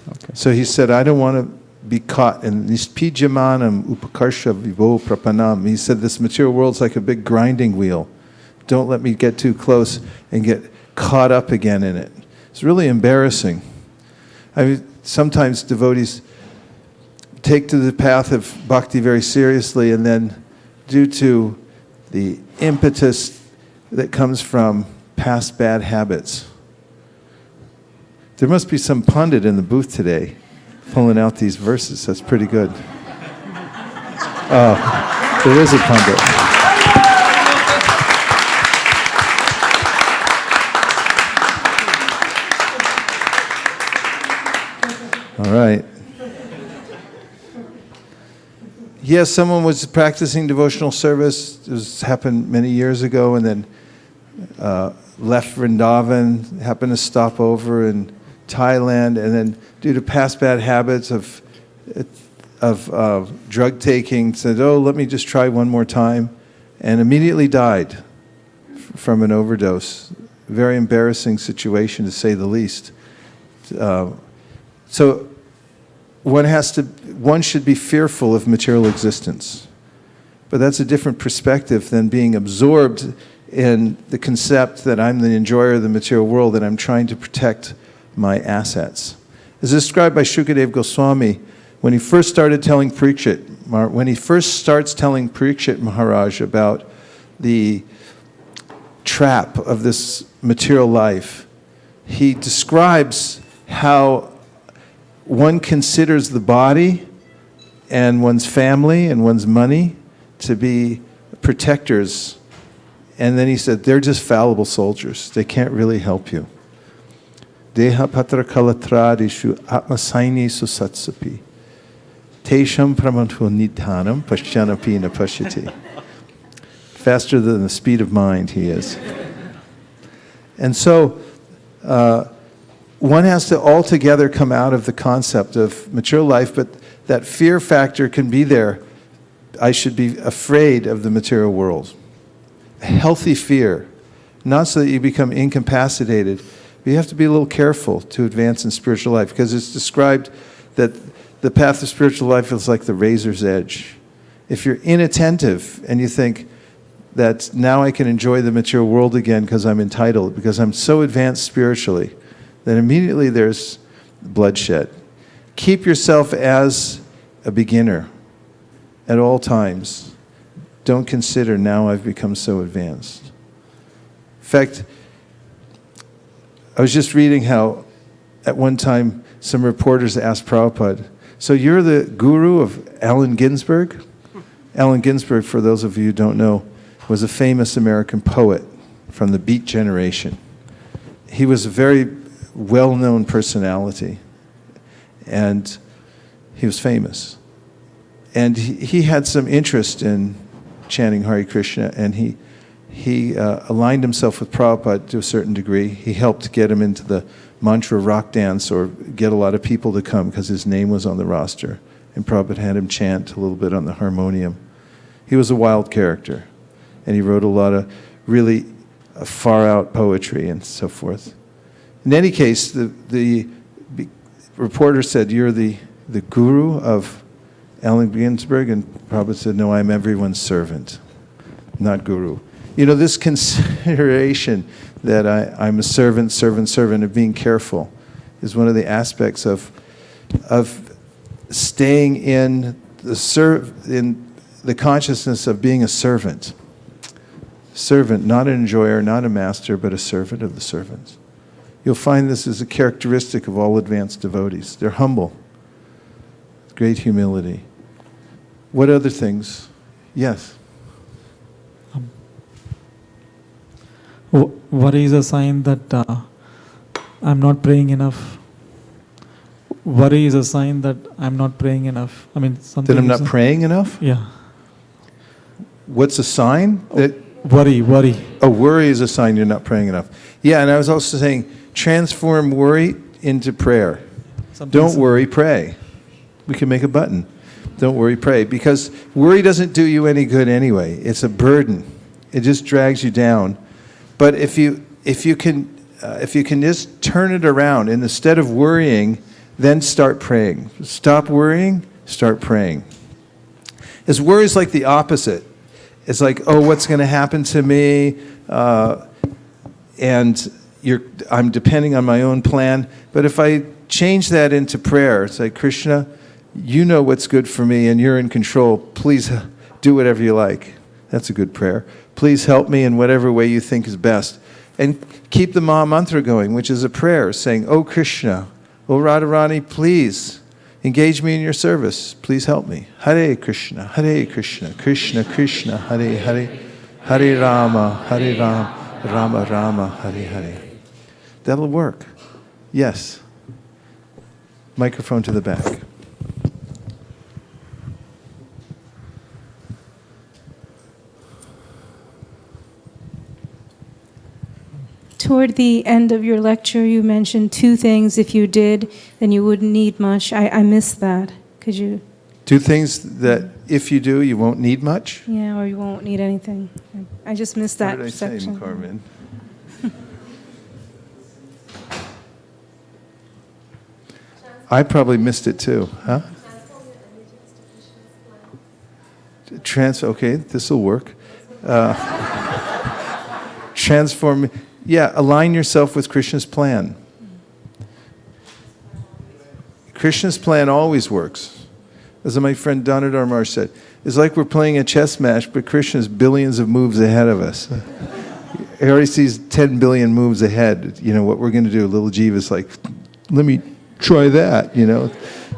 Okay. So he said, I don't want to be caught in this pijamanam upakarsha vivo prapanam. He said, this material world's like a big grinding wheel. Don't let me get too close and get caught up again in it. It's really embarrassing. I mean, sometimes devotees take to the path of bhakti very seriously, and then due to the impetus that comes from past bad habits. There must be some pundit in the booth today pulling out these verses. That's pretty good. Oh, there is a pundit. Right. Yes, someone was practicing devotional service. This happened many years ago, and then left Vrindavan, happened to stop over in Thailand, and then due to past bad habits of drug taking, said, "Oh, let me just try one more time," and immediately died from an overdose. Very embarrassing situation, to say the least. So one should be fearful of material existence. But that's a different perspective than being absorbed in the concept that I'm the enjoyer of the material world and I'm trying to protect my assets. As described by Shukadeva Goswami, when he first started telling Parikshit, when he first starts telling Parikshit Maharaj about the trap of this material life, he describes how one considers the body and one's family and one's money to be protectors. And then he said, they're just fallible soldiers. They can't really help you. Deha patra kalatradishu atmasaini susatsapi. Tesham pramantu nidhanam pashyanapi na pashyati. Faster than the speed of mind he is. And so one has to altogether come out of the concept of material life, but that fear factor can be there. I should be afraid of the material world. A healthy fear, not so that you become incapacitated, but you have to be a little careful to advance in spiritual life, because it's described that the path of spiritual life is like the razor's edge. If you're inattentive and you think that now I can enjoy the material world again because I'm entitled, because I'm so advanced spiritually, then immediately there's bloodshed. Keep yourself as a beginner at all times. Don't consider, now I've become so advanced. In fact, I was just reading how at one time some reporters asked Prabhupada, so you're the guru of Allen Ginsberg? Allen Ginsberg, for those of you who don't know, was a famous American poet from the Beat generation. He was a very well-known personality, and he was famous. And he had some interest in chanting Hare Krishna, and he aligned himself with Prabhupada to a certain degree. He helped get him into the mantra rock dance, or get a lot of people to come because his name was on the roster. And Prabhupada had him chant a little bit on the harmonium. He was a wild character, and he wrote a lot of really far-out poetry and so forth. In any case, the reporter said, you're the guru of Allen Ginsberg? And Prabhupada said, no, I'm everyone's servant, not guru. You know, this consideration that I'm a servant, of being careful, is one of the aspects of staying in the consciousness of being a servant. Servant, not an enjoyer, not a master, but a servant of the servants. You'll find this is a characteristic of all advanced devotees. They're humble, great humility. What other things? Yes. Worry is a sign that I'm not praying enough. Worry is a sign that I'm not praying enough. I mean, something. That I'm not praying enough? Yeah. What's a sign? Worry. Oh, worry is a sign you're not praying enough. Yeah, and I was also saying, transform worry into prayer. Don't worry, pray. We can make a button. Don't worry, pray. Because worry doesn't do you any good anyway. It's a burden. It just drags you down. But if you can just turn it around, and instead of worrying, then start praying. Stop worrying, start praying. As worry is like the opposite. It's like, oh, what's going to happen to me? And I'm depending on my own plan. But if I change that into prayer, it's like, Krishna, you know what's good for me, and you're in control. Please do whatever you like. That's a good prayer. Please help me in whatever way you think is best. And keep the Maha Mantra going, which is a prayer saying, oh Krishna, oh Radharani, please engage me in your service. Please help me. Hare Krishna, Krishna Krishna, Hare Hare, Hare Rama, Rama Rama, Hare Hare. That'll work. Yes. Microphone to the back. Toward the end of your lecture, you mentioned 2 things. If you did, then you wouldn't need much. I missed that. Could you? 2 things that if you do, you won't need much? Yeah, or you won't need anything. I just missed that What did I section. say, Carmen? I probably missed it too, huh? Okay, this will work. Transform. Yeah, align yourself with Krishna's plan. Krishna's plan always works. As my friend Donna Dharmar said, it's like we're playing a chess match, but Krishna's billions of moves ahead of us. He already sees 10 billion moves ahead. You know, what we're going to do. Little Jiva's like, let me try that, you know.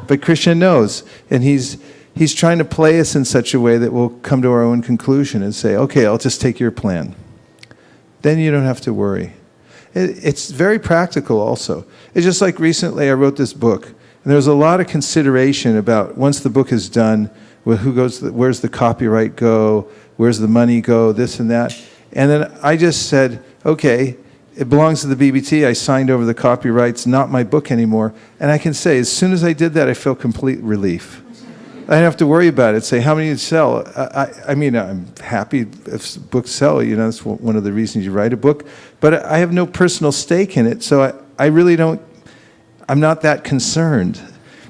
But Krishna knows, and he's trying to play us in such a way that we'll come to our own conclusion and say, okay, I'll just take your plan. Then you don't have to worry. It's very practical also. It's just like recently I wrote this book, and there was a lot of consideration about once the book is done, well, where's the copyright go, where's the money go, this and that. And then I just said, okay, it belongs to the BBT. I signed over the copyrights, not my book anymore. And I can say, as soon as I did that, I felt complete relief. I didn't have to worry about it. Say, how many did sell? I mean, I'm happy if books sell. You know, that's one of the reasons you write a book. But I have no personal stake in it, so I really don't. I'm not that concerned.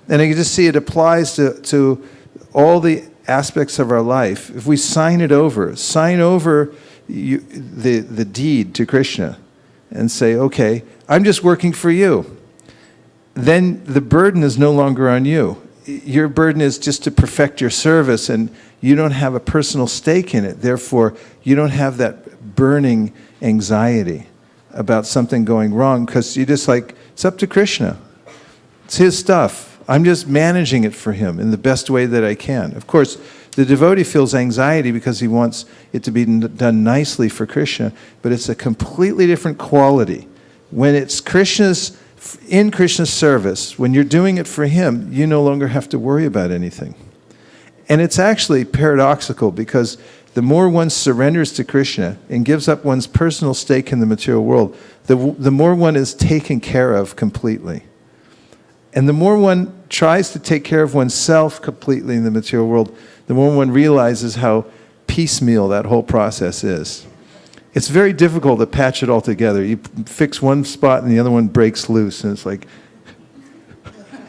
And I can just see it applies to all the aspects of our life. If we sign over the deed to Krishna, and say, okay, I'm just working for you. Then the burden is no longer on you. Your burden is just to perfect your service, and you don't have a personal stake in it. Therefore, you don't have that burning anxiety about something going wrong, because you just like, it's up to Krishna. It's his stuff. I'm just managing it for him in the best way that I can. Of course, the devotee feels anxiety because he wants it to be done nicely for Krishna, but it's a completely different quality. When it's in Krishna's service, when you're doing it for him, you no longer have to worry about anything. And it's actually paradoxical, because the more one surrenders to Krishna and gives up one's personal stake in the material world, the more one is taken care of completely. And the more one tries to take care of oneself completely in the material world, the more one realizes how piecemeal that whole process is. It's very difficult to patch it all together. You fix one spot and the other one breaks loose, and it's like,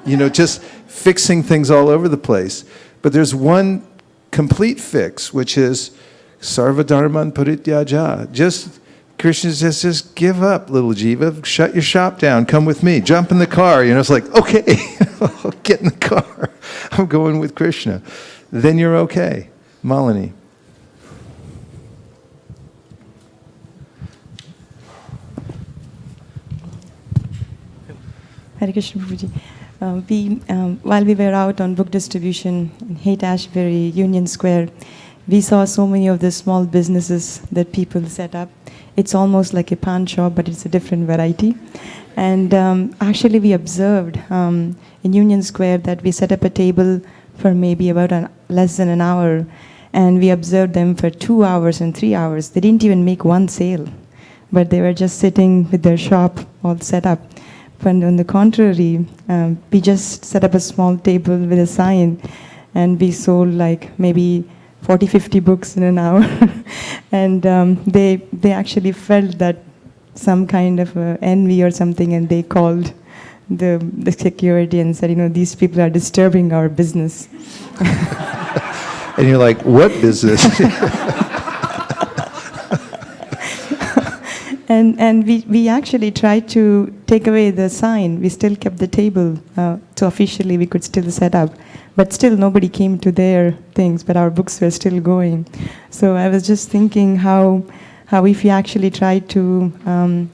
you know, just fixing things all over the place. But there's one complete fix, which is sarva dharman parityaja. Krishna says, just give up, little jiva. Shut your shop down. Come with me. Jump in the car. You know, it's like, okay, I'll get in the car. I'm going with Krishna. Then you're okay. Malini. Hare Krishna Prabhuji. While we were out on book distribution in Haight-Ashbury, Union Square, we saw so many of the small businesses that people set up. It's almost like a pawn shop, but it's a different variety. And actually we observed in Union Square that we set up a table for maybe about less than an hour, and we observed them for 2 hours and 3 hours. They didn't even make one sale, but they were just sitting with their shop all set up. But on the contrary, we just set up a small table with a sign, and we sold like maybe 40-50 books in an hour. And they actually felt that some kind of envy or something, and they called the security and said, you know, these people are disturbing our business. And you're like, what business? And we actually tried to take away the sign. We still kept the table, so officially we could still set up. But still nobody came to their things, but our books were still going. So I was just thinking how if we actually try to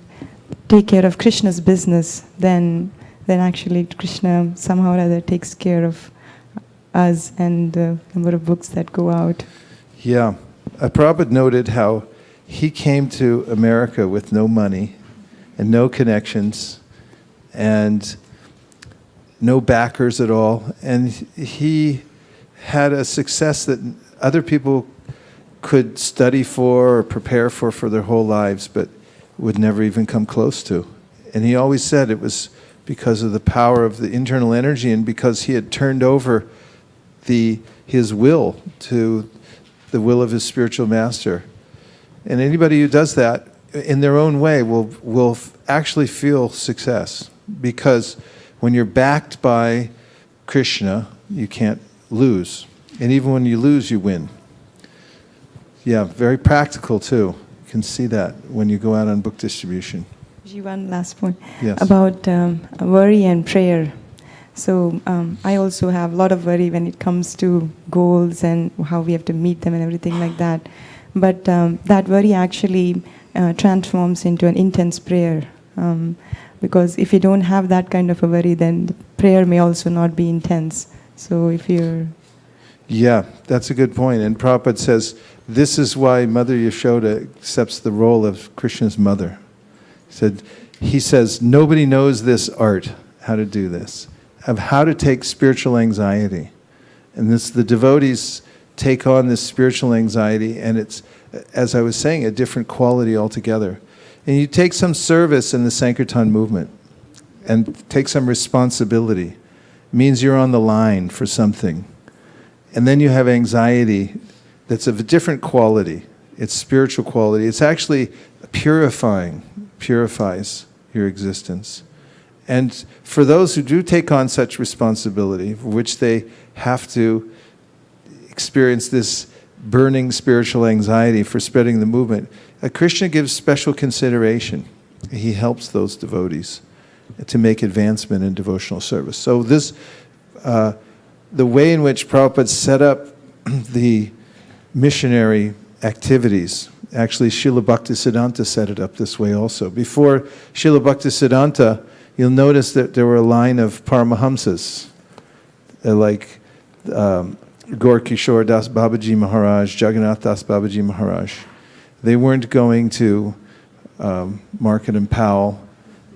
take care of Krishna's business, then actually Krishna somehow or other takes care of us and the number of books that go out. Yeah. Prabhupada noted how he came to America with no money and no connections, and no backers at all, and he had a success that other people could study for or prepare for their whole lives, but would never even come close to. And he always said it was because of the power of the internal energy and because he had turned over his will to the will of his spiritual master. And anybody who does that in their own way will actually feel success, because when you're backed by Krishna, you can't lose. And even when you lose, you win. Yeah, very practical too. You can see that when you go out on book distribution. One last point. Yes. About worry and prayer. So I also have a lot of worry when it comes to goals and how we have to meet them and everything like that. But that worry actually transforms into an intense prayer. Because if you don't have that kind of a worry, then the prayer may also not be intense. So if you're... Yeah, that's a good point. And Prabhupada says, this is why Mother Yashoda accepts the role of Krishna's mother. He says, nobody knows this art, how to do this, of how to take spiritual anxiety. And the devotees take on this spiritual anxiety, and it's, as I was saying, a different quality altogether. And you take some service in the Sankirtan movement and take some responsibility. It means you're on the line for something. And then you have anxiety that's of a different quality. It's spiritual quality. It's actually purifies your existence. And for those who do take on such responsibility, for which they have to experience this burning spiritual anxiety for spreading the movement, Krishna gives special consideration. He helps those devotees to make advancement in devotional service. So this, the way in which Prabhupada set up the missionary activities, actually Srila Bhaktisiddhanta set it up this way also. Before Srila Bhaktisiddhanta, you'll notice that there were a line of Paramahamsas, like Gaur Kishore Das Babaji Maharaj, Jagannath Das Babaji Maharaj. They weren't going to Market and Powell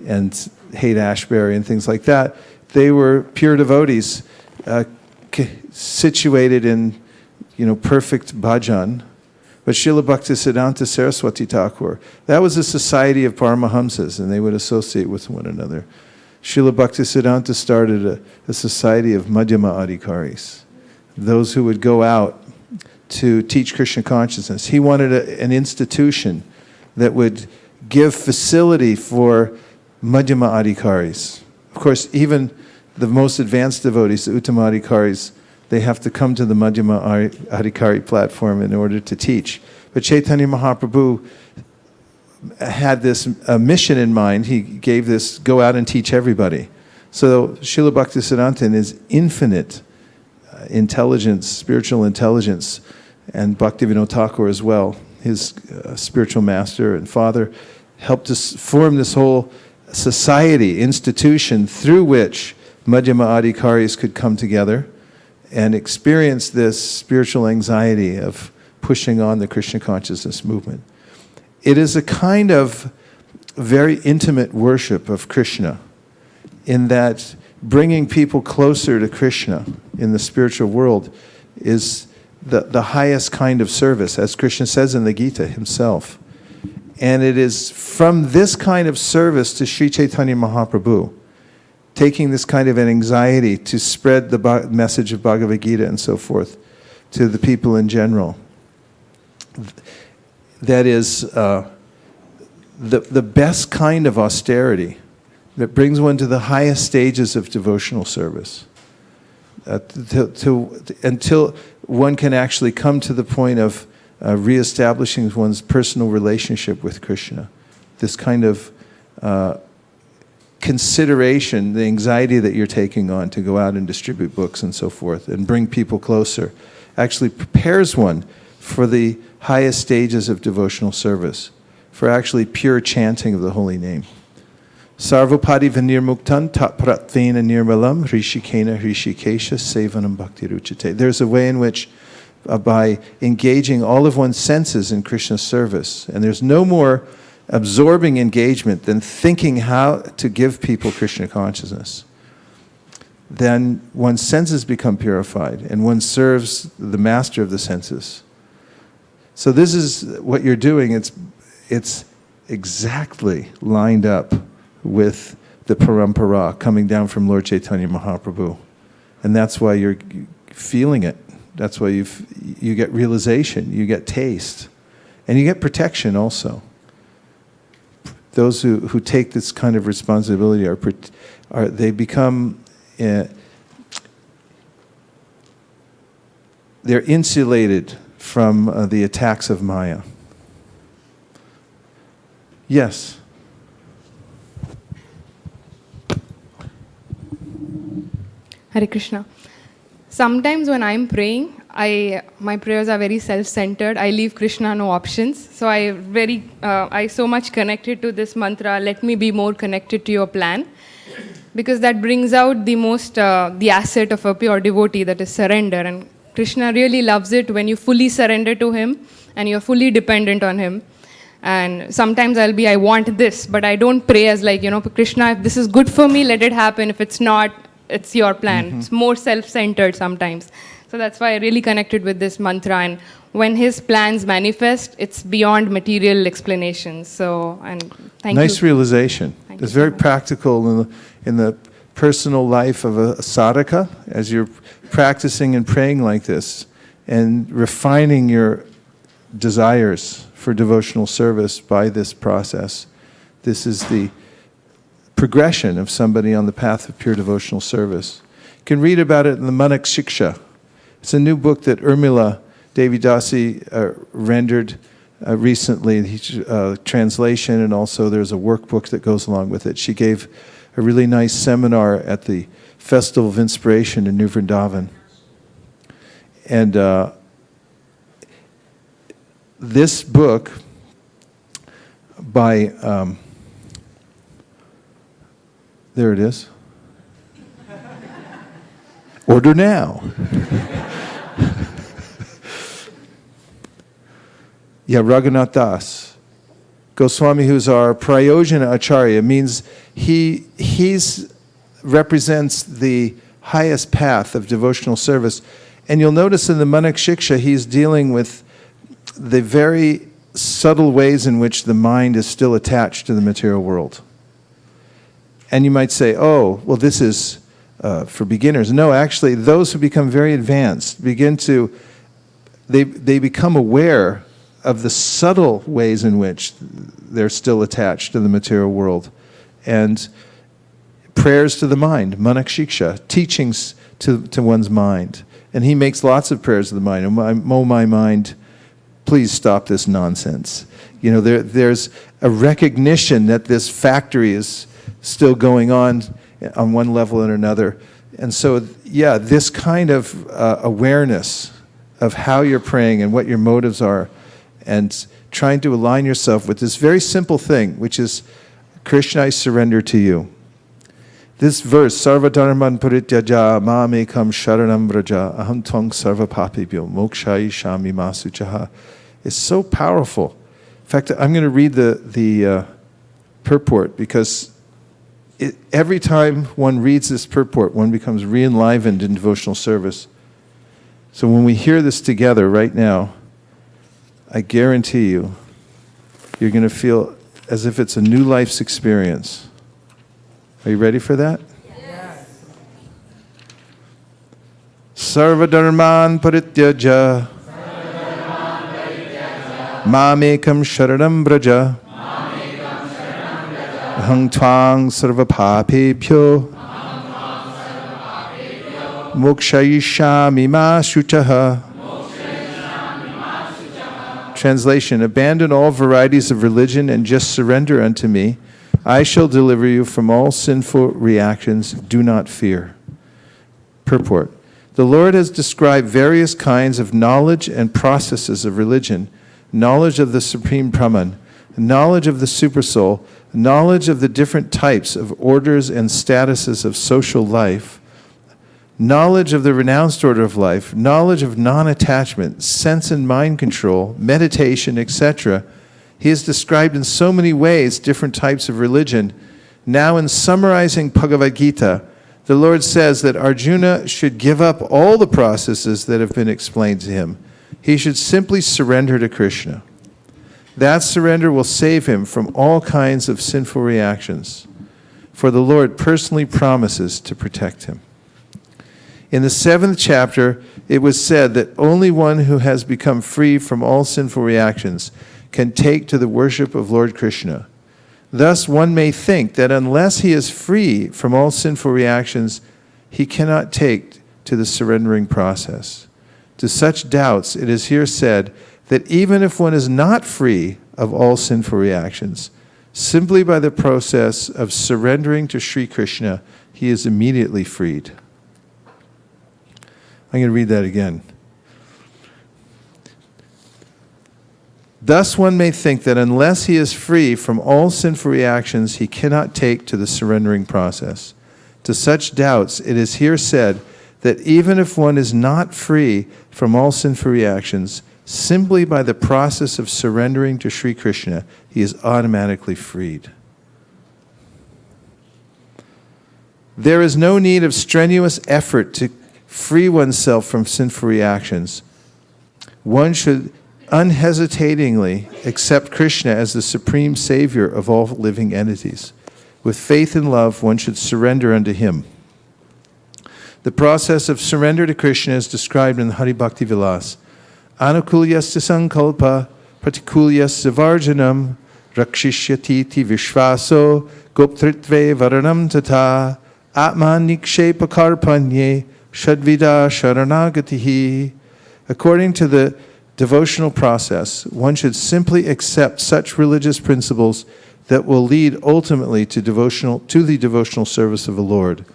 and Haight-Ashbury and things like that. They were pure devotees, situated in, perfect bhajan. But Srila Bhaktisiddhanta Saraswati Thakur, that was a society of Paramahamsas, and they would associate with one another. Srila Bhaktisiddhanta started a society of Madhyama Adhikaris, those who would go out to teach Krishna consciousness. He wanted an institution that would give facility for Madhyama Adhikaris. Of course, even the most advanced devotees, the Uttama Adhikaris, they have to come to the Madhyama Adhikari platform in order to teach. But Chaitanya Mahaprabhu had this mission in mind. He gave this, go out and teach everybody. So Srila Bhaktisiddhanta, in his infinite intelligence, spiritual intelligence, and Bhaktivinoda Thakur as well, his spiritual master and father, helped us form this whole society, institution, through which Madhyama Adhikaris could come together and experience this spiritual anxiety of pushing on the Krishna consciousness movement. It is a kind of very intimate worship of Krishna, in that bringing people closer to Krishna in the spiritual world is the highest kind of service, as Krishna says in the Gita himself. And it is from this kind of service to Sri Chaitanya Mahaprabhu, taking this kind of an anxiety to spread the message of Bhagavad Gita and so forth to the people in general. That is the best kind of austerity that brings one to the highest stages of devotional service. Until one can actually come to the point of reestablishing one's personal relationship with Krishna. This kind of consideration, the anxiety that you're taking on to go out and distribute books and so forth and bring people closer, actually prepares one for the highest stages of devotional service, for actually pure chanting of the holy name. Sarvapadi vinirmuktan tatpratvena nirmalam rishikena rishikesha sevanam bhakti ruchate. There's a way in which by engaging all of one's senses in Krishna's service, and there's no more absorbing engagement than thinking how to give people Krishna consciousness. then one's senses become purified and one serves the master of the senses. So this is what you're doing. It's exactly lined up with the parampara coming down from Lord Chaitanya Mahaprabhu. And that's why you're feeling it. That's why you get realization, you get taste, and you get protection also. Those who take this kind of responsibility they become they're insulated from the attacks of Maya. Yes. Hare Krishna. Sometimes when I'm praying, my prayers are very self-centered. I leave Krishna no options. So I so much connected to this mantra, let me be more connected to your plan. Because that brings out the asset of a pure devotee, that is surrender. And Krishna really loves it when you fully surrender to him and you're fully dependent on him. And sometimes I want this, but I don't pray as like, Krishna, if this is good for me, let it happen. If it's not, it's your plan. Mm-hmm. It's more self-centered sometimes. So that's why I really connected with this mantra. And when his plans manifest, it's beyond material explanations. So, and thank you. Nice realization. It's very practical in the personal life of a sadhaka, as you're practicing and praying like this, and refining your desires for devotional service by this process. This is the progression of somebody on the path of pure devotional service. You can read about it in the Manak Shiksha. It's a new book that Urmila Devi Dasi rendered recently, translation, and also there's a workbook that goes along with it. She gave a really nice seminar at the Festival of Inspiration in New Vrindavan. And this book by, there it is. Order now. Yeah, Raghunath Das. Goswami, who's our Prayojana Acharya, means he represents the highest path of devotional service. And you'll notice in the Manak Shiksha, he's dealing with the very subtle ways in which the mind is still attached to the material world. And you might say, oh, well, this is for beginners. No, actually, those who become very advanced they become aware of the subtle ways in which they're still attached to the material world. And prayers to the mind, Manak Shiksha, teachings to one's mind. And he makes lots of prayers to the mind. Oh, my mind, please stop this nonsense. There's a recognition that this factory is still going on one level and another. And so, yeah, this kind of awareness of how you're praying and what your motives are, and trying to align yourself with this very simple thing, which is, Krishna, I surrender to you. This verse, Sarva Dharman Parityaja Mamekam Sharanam Vraja Aham Tvang Sarva Papibhyo Mokshayi Shami Masuchaha, is so powerful. In fact, I'm going to read the purport, because every time one reads this purport, one becomes re-enlivened in devotional service. So when we hear this together right now, I guarantee you, you're going to feel as if it's a new life's experience. Are you ready for that? Yes. Sarva Dharman Parityaja Mamekam Sharanam Vraja Aham Tvang Sarva Papebhyo Mokshayishami Ma Shuchaha. Translation: abandon all varieties of religion and just surrender unto me. I shall deliver you from all sinful reactions. Do not fear. Purport: the Lord has described various kinds of knowledge and processes of religion: knowledge of the Supreme Brahman, knowledge of the Supersoul, knowledge of the different types of orders and statuses of social life, knowledge of the renounced order of life, knowledge of non-attachment, sense and mind control, meditation, etc. He has described in so many ways different types of religion. Now, in summarizing Bhagavad Gita, the the Lord says that Arjuna should give up all the processes that have been explained to him. He should simply surrender to Krishna. That surrender will save him from all kinds of sinful reactions, for the Lord personally promises to protect him. In the 7th chapter, it was said that only one who has become free from all sinful reactions can take to the worship of Lord Krishna. Thus, one may think that unless he is free from all sinful reactions, he cannot take to the surrendering process. To such doubts, it is here said that even if one is not free of all sinful reactions, simply by the process of surrendering to Sri Krishna, he is immediately freed. I'm going to read that again. Thus one may think that unless he is free from all sinful reactions, he cannot take to the surrendering process. To such doubts, it is here said that even if one is not free from all sinful reactions, simply by the process of surrendering to Sri Krishna, he is automatically freed. There is no need of strenuous effort to free oneself from sinful reactions. One should unhesitatingly accept Krishna as the supreme savior of all living entities. With faith and love, one should surrender unto him. The process of surrender to Krishna is described in the Hari Bhakti Vilas. Anukulyasya sankalpa pratikulyasya varjanam rakshishyatiti vishvaso goptritve varanam tata atman nikshepa karpanye shadvida sharanagatihi. According to the devotional process, one should simply accept such religious principles that will lead ultimately to the devotional service of the Lord.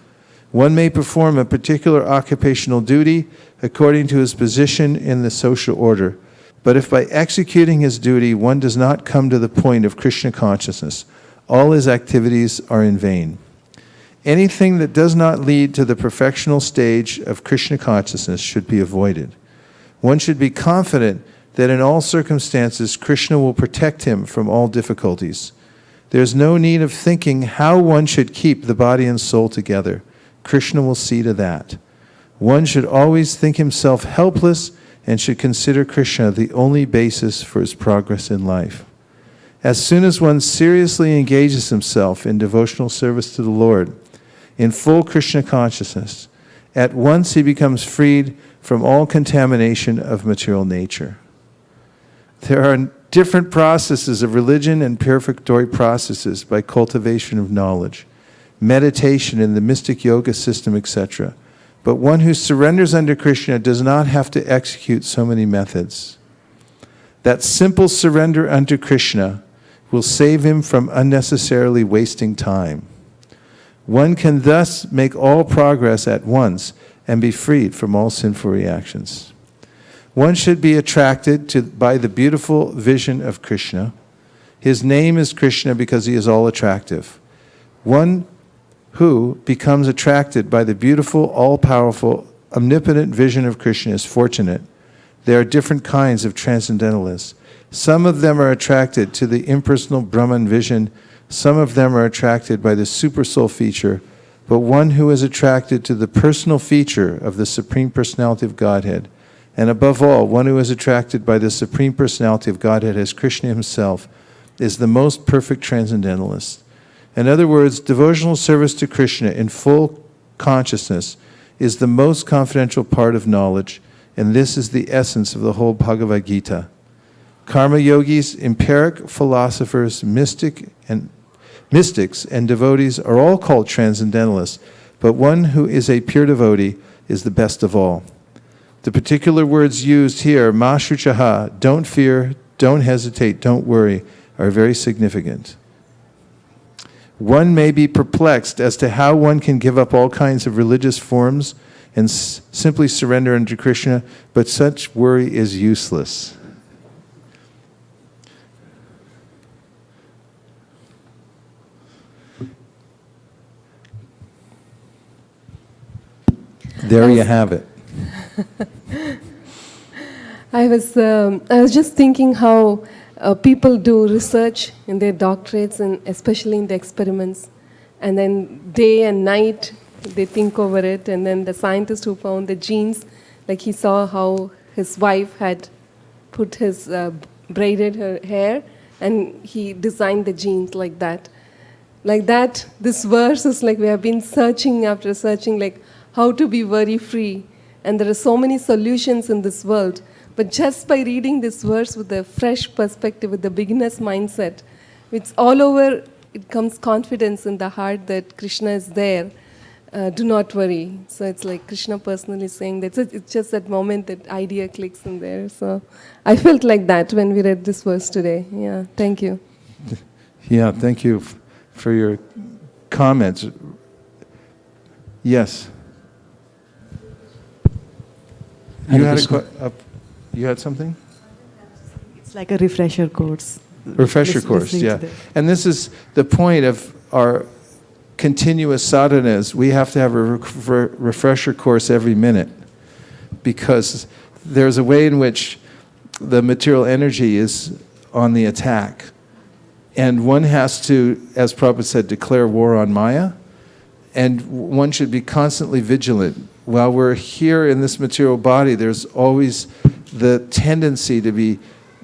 One may perform a particular occupational duty according to his position in the social order, but if by executing his duty one does not come to the point of Krishna consciousness, all his activities are in vain. Anything that does not lead to the perfectional stage of Krishna consciousness should be avoided. One should be confident that in all circumstances Krishna will protect him from all difficulties. There is no need of thinking how one should keep the body and soul together. Krishna will see to that. One should always think himself helpless and should consider Krishna the only basis for his progress in life. As soon as one seriously engages himself in devotional service to the Lord, in full Krishna consciousness, at once he becomes freed from all contamination of material nature. There are different processes of religion and purificatory processes by cultivation of knowledge, meditation in the mystic yoga system, etc. But one who surrenders unto Krishna does not have to execute so many methods. That simple surrender unto Krishna will save him from unnecessarily wasting time. One can thus make all progress at once and be freed from all sinful reactions. One should be attracted by the beautiful vision of Krishna. His name is Krishna because he is all attractive. One who becomes attracted by the beautiful, all-powerful, omnipotent vision of Krishna is fortunate. There are different kinds of transcendentalists. Some of them are attracted to the impersonal Brahman vision. Some of them are attracted by the supersoul feature. But one who is attracted to the personal feature of the Supreme Personality of Godhead, and above all, one who is attracted by the Supreme Personality of Godhead as Krishna himself, is the most perfect transcendentalist. In other words, devotional service to Krishna in full consciousness is the most confidential part of knowledge, and this is the essence of the whole Bhagavad Gita. Karma yogis, empiric philosophers, mystics and devotees are all called transcendentalists, but one who is a pure devotee is the best of all. The particular words used here, ma shuchaha, don't fear, don't hesitate, don't worry, are very significant. One may be perplexed as to how one can give up all kinds of religious forms and simply surrender unto Krishna, but such worry is useless. There you have it. I was just thinking how people do research in their doctorates and especially in the experiments, and then day and night they think over it. And then the scientist who found the genes, like he saw how his wife had put his braided her hair, and he designed the genes like that. Like that, this verse is like we have been searching after searching, like how to be worry-free. And there are so many solutions in this world. But just by reading this verse with a fresh perspective, with the beginner's mindset, it's all over, it comes confidence in the heart that Krishna is there. Do not worry. So it's like Krishna personally saying that it's just that moment that idea clicks in there. So I felt like that when we read this verse today. Yeah, thank you. Yeah, thank you for your comments. Yes. You had something? It's like a refresher course. Refresher course, listening yeah. to this. And this is the point of our continuous sadhanas. We have to have a refresher course every minute, because there's a way in which the material energy is on the attack. And one has to, as Prabhupada said, declare war on Maya, and one should be constantly vigilant. While we're here in this material body, there's always the tendency to be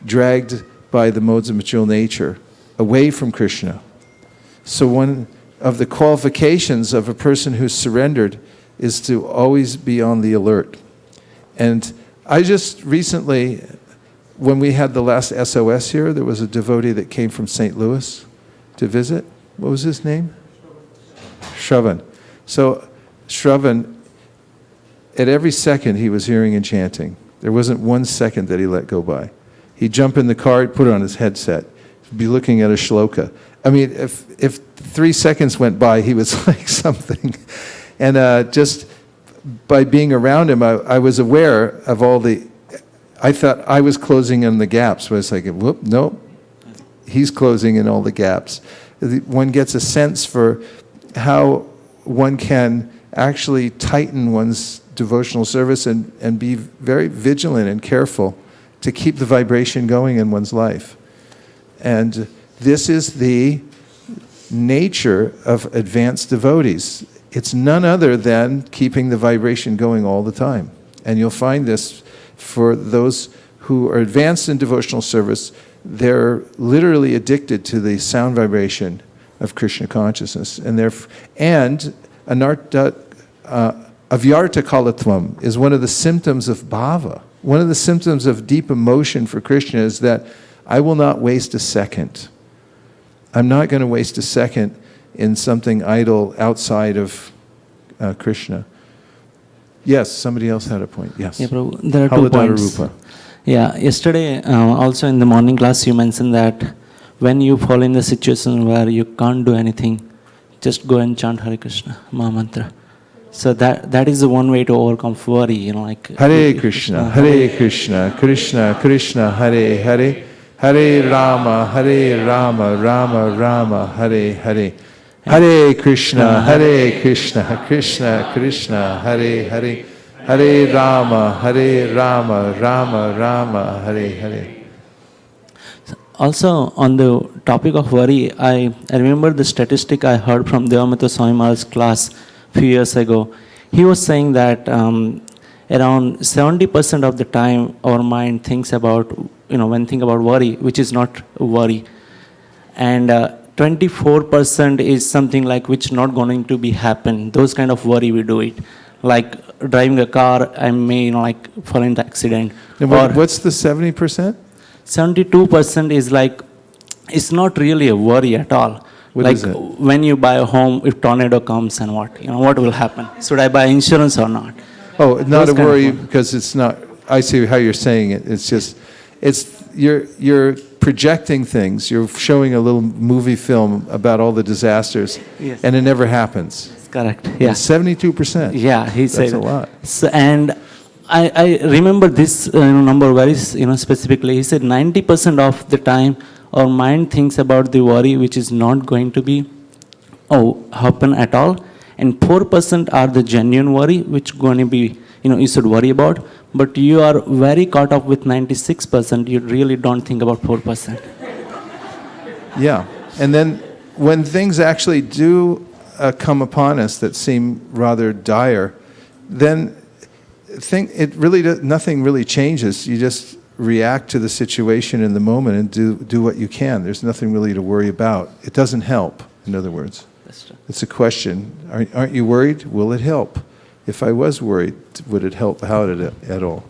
dragged by the modes of material nature away from Krishna. So one of the qualifications of a person who's surrendered is to always be on the alert. And I just recently, when we had the last SOS here, there was a devotee that came from St. Louis to visit. What was his name? Shravan. So Shravan, at every second he was hearing and chanting. There wasn't 1 second that he let go by. He'd jump in the car, he'd put it on his headset, be looking at a shloka. I mean, if 3 seconds went by, he was like something. And just by being around him, I was aware of all the, I thought I was closing in the gaps, but it's like, whoop, nope, he's closing in all the gaps. One gets a sense for how one can actually tighten one's devotional service and be very vigilant and careful to keep the vibration going in one's life. And this is the nature of advanced devotees. It's none other than keeping the vibration going all the time. And you'll find this for those who are advanced in devotional service. They're literally addicted to the sound vibration of Krishna consciousness. And avyarta kalatvam is one of the symptoms of bhava. One of the symptoms of deep emotion for Krishna is that I will not waste a second. I'm not going to waste a second in something idle outside of Krishna. Yes, somebody else had a point. Yes. Yeah, Prabhu, there are 2 points. Rupa. Yeah, yesterday also in the morning class you mentioned that when you fall in the situation where you can't do anything, just go and chant Hare Krishna, Maha Mantra. So that is the one way to overcome worry, like Hare Krishna, Krishna Krishna, Hare Hare, Hare Rama, Rama Rama, Hare Hare. Hare Krishna, Krishna Krishna, Hare Hare, Hare Rama, Rama Rama, Hare Hare. Also, on the topic of worry, I remember the statistic I heard from Devamata Swami Maharaj's class a few years ago. He was saying that around 70% of the time our mind thinks about, when think about worry, which is not worry. And 24% is something like which not going to be happen. Those kind of worry we do it. Like driving a car, I may, fall into accident. And what's the 70%? 72% is like, it's not really a worry at all. What like is it? When you buy a home, if tornado comes and what will happen? Should I buy insurance or not? Oh, not Those a kind of worry worry. because it's not, I see how you're saying it. It's just, you're projecting things. You're showing a little movie film about all the disasters, Yes. and it never happens. Correct. Yeah. And 72%. Yeah, he said That's a lot. So, and I remember this number very specifically. He said 90% of the time our mind thinks about the worry which is not going to be happen at all, and 4% are the genuine worry which going to be you should worry about. But you are very caught up with 96%. You really don't think about 4%. Yeah. And then when things actually do come upon us that seem rather dire, then nothing really changes. You just react to the situation in the moment and do what you can. There's nothing really to worry about. It doesn't help, in other words. That's true. It's a question. Aren't you worried? Will it help? If I was worried, would it help? How did it at all?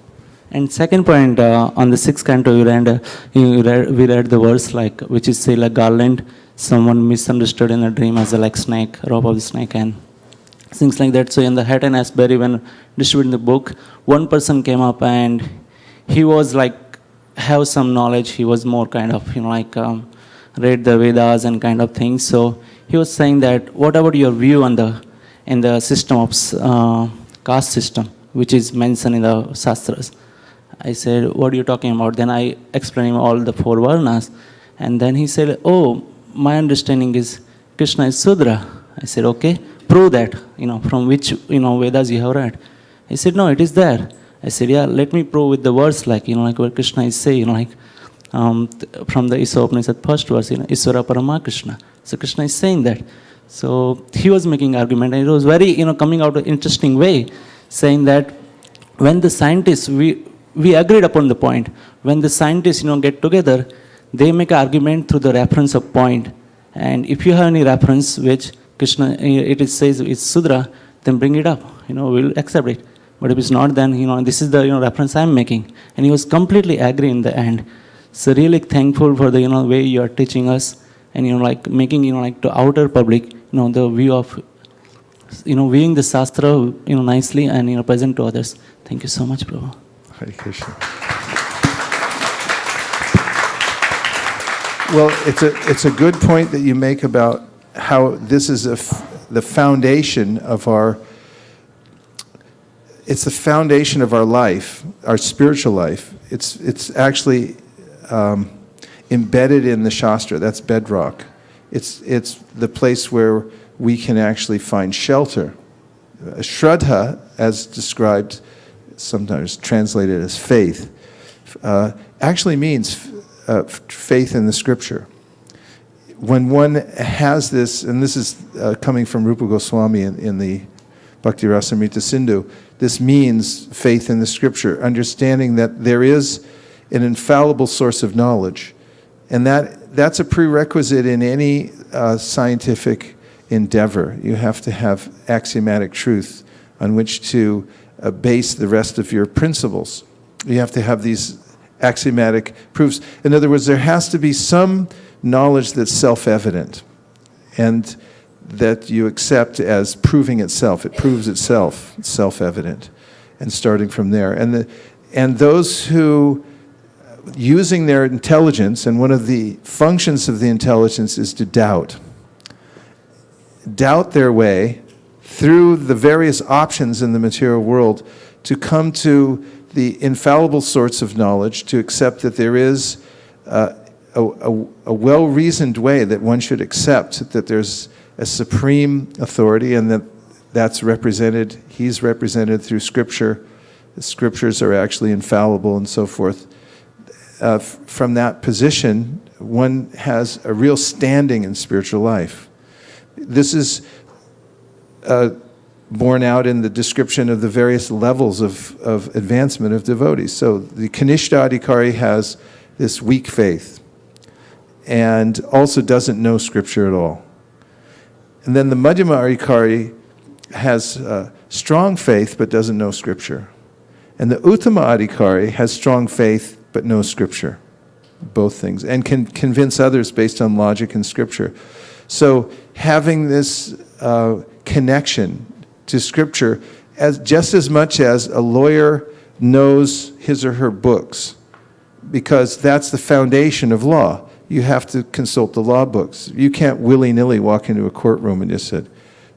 And second point, on the 6th canto, we read the verse like, which is say like garland, someone misunderstood in a dream as a like snake, rope of the snake, and things like that. So in the Hatton Asbury, when distributing the book, one person came up and he was like, have some knowledge. He was more kind of, read the Vedas and kind of things. So he was saying that, what about your view on in the system of caste system, which is mentioned in the Shastras? I said, what are you talking about? Then I explained him all the 4 Varnas. And then he said, oh, my understanding is Krishna is Sudra. I said, okay, prove that, from which, Vedas you have read. He said, no, it is there. I said, yeah, let me prove with the verse, like where Krishna is saying, from the Isa Upanishad first verse, Isvara Parama Krishna. So Krishna is saying that. So he was making argument, and it was very, coming out an interesting way, saying that when the scientists, we agreed upon the point, when the scientists, get together, they make an argument through the reference of point. And if you have any reference which Krishna, says it's Sudra, then bring it up, we'll accept it. But if it's not, then, this is the, reference I'm making. And he was completely agree in the end. So really thankful for the, way you are teaching us and, making, to outer public, the view of, viewing the Shastra, nicely and, present to others. Thank you so much, Prabhu. Hare Krishna. Well, it's a good point that you make about how this is the foundation of our. It's the foundation of our life, our spiritual life. It's actually embedded in the Shastra. That's bedrock. It's the place where we can actually find shelter. Shraddha, as described, sometimes translated as faith, actually means faith in the Scripture. When one has this, and this is coming from Rupa Goswami in the Bhakti Rasamrita Sindhu, this means faith in the Scripture, understanding that there is an infallible source of knowledge. And that's a prerequisite in any scientific endeavor. You have to have axiomatic truth on which to base the rest of your principles. You have to have these axiomatic proofs. In other words, there has to be some knowledge that's self-evident and that you accept as proving itself. It proves itself. It's self-evident. And starting from there. And those who, using their intelligence, and one of the functions of the intelligence is to doubt their way through the various options in the material world to come to the infallible source of knowledge, to accept that there is a well-reasoned way that one should accept that there's a supreme authority and that's represented, he's represented through Scripture. The Scriptures are actually infallible and so forth. From that position, one has a real standing in spiritual life. This is borne out in the description of the various levels of advancement of devotees. So the Kanishta Adhikari has this weak faith and also doesn't know Scripture at all. And then the Madhyama Adhikari has strong faith but doesn't know Scripture. And the Uttama Adhikari has strong faith but no Scripture. Both things. And can convince others based on logic and Scripture. So having this connection to Scripture, just as much as a lawyer knows his or her books, because that's the foundation of law. You have to consult the law books. You can't willy-nilly walk into a courtroom and just say,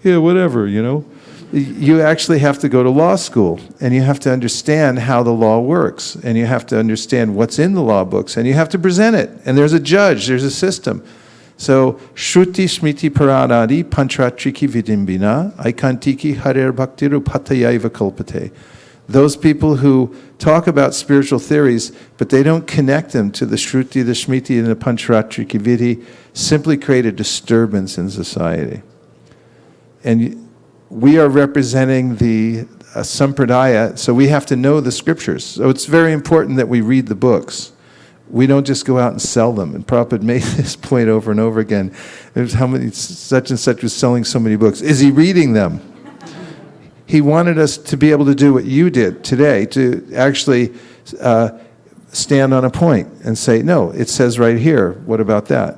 yeah, whatever, You actually have to go to law school, and you have to understand how the law works, and you have to understand what's in the law books, and you have to present it. And there's a judge, there's a system. So, Shruti Smriti Paranadi Pantratriki Vidimbina Aikantiki Harer Bhaktiru Patayaiva Kalpate. Those people who talk about spiritual theories, but they don't connect them to the Shruti, the Smriti, and the Pantratriki Vidhi, simply create a disturbance in society. And we are representing the sampradaya, so we have to know the scriptures. So it's very important that we read the books. We don't just go out and sell them. And Prabhupada made this point over and over again. There's how many, such and such was selling so many books. Is he reading them? He wanted us to be able to do what you did today, to actually stand on a point and say, no, it says right here, what about that?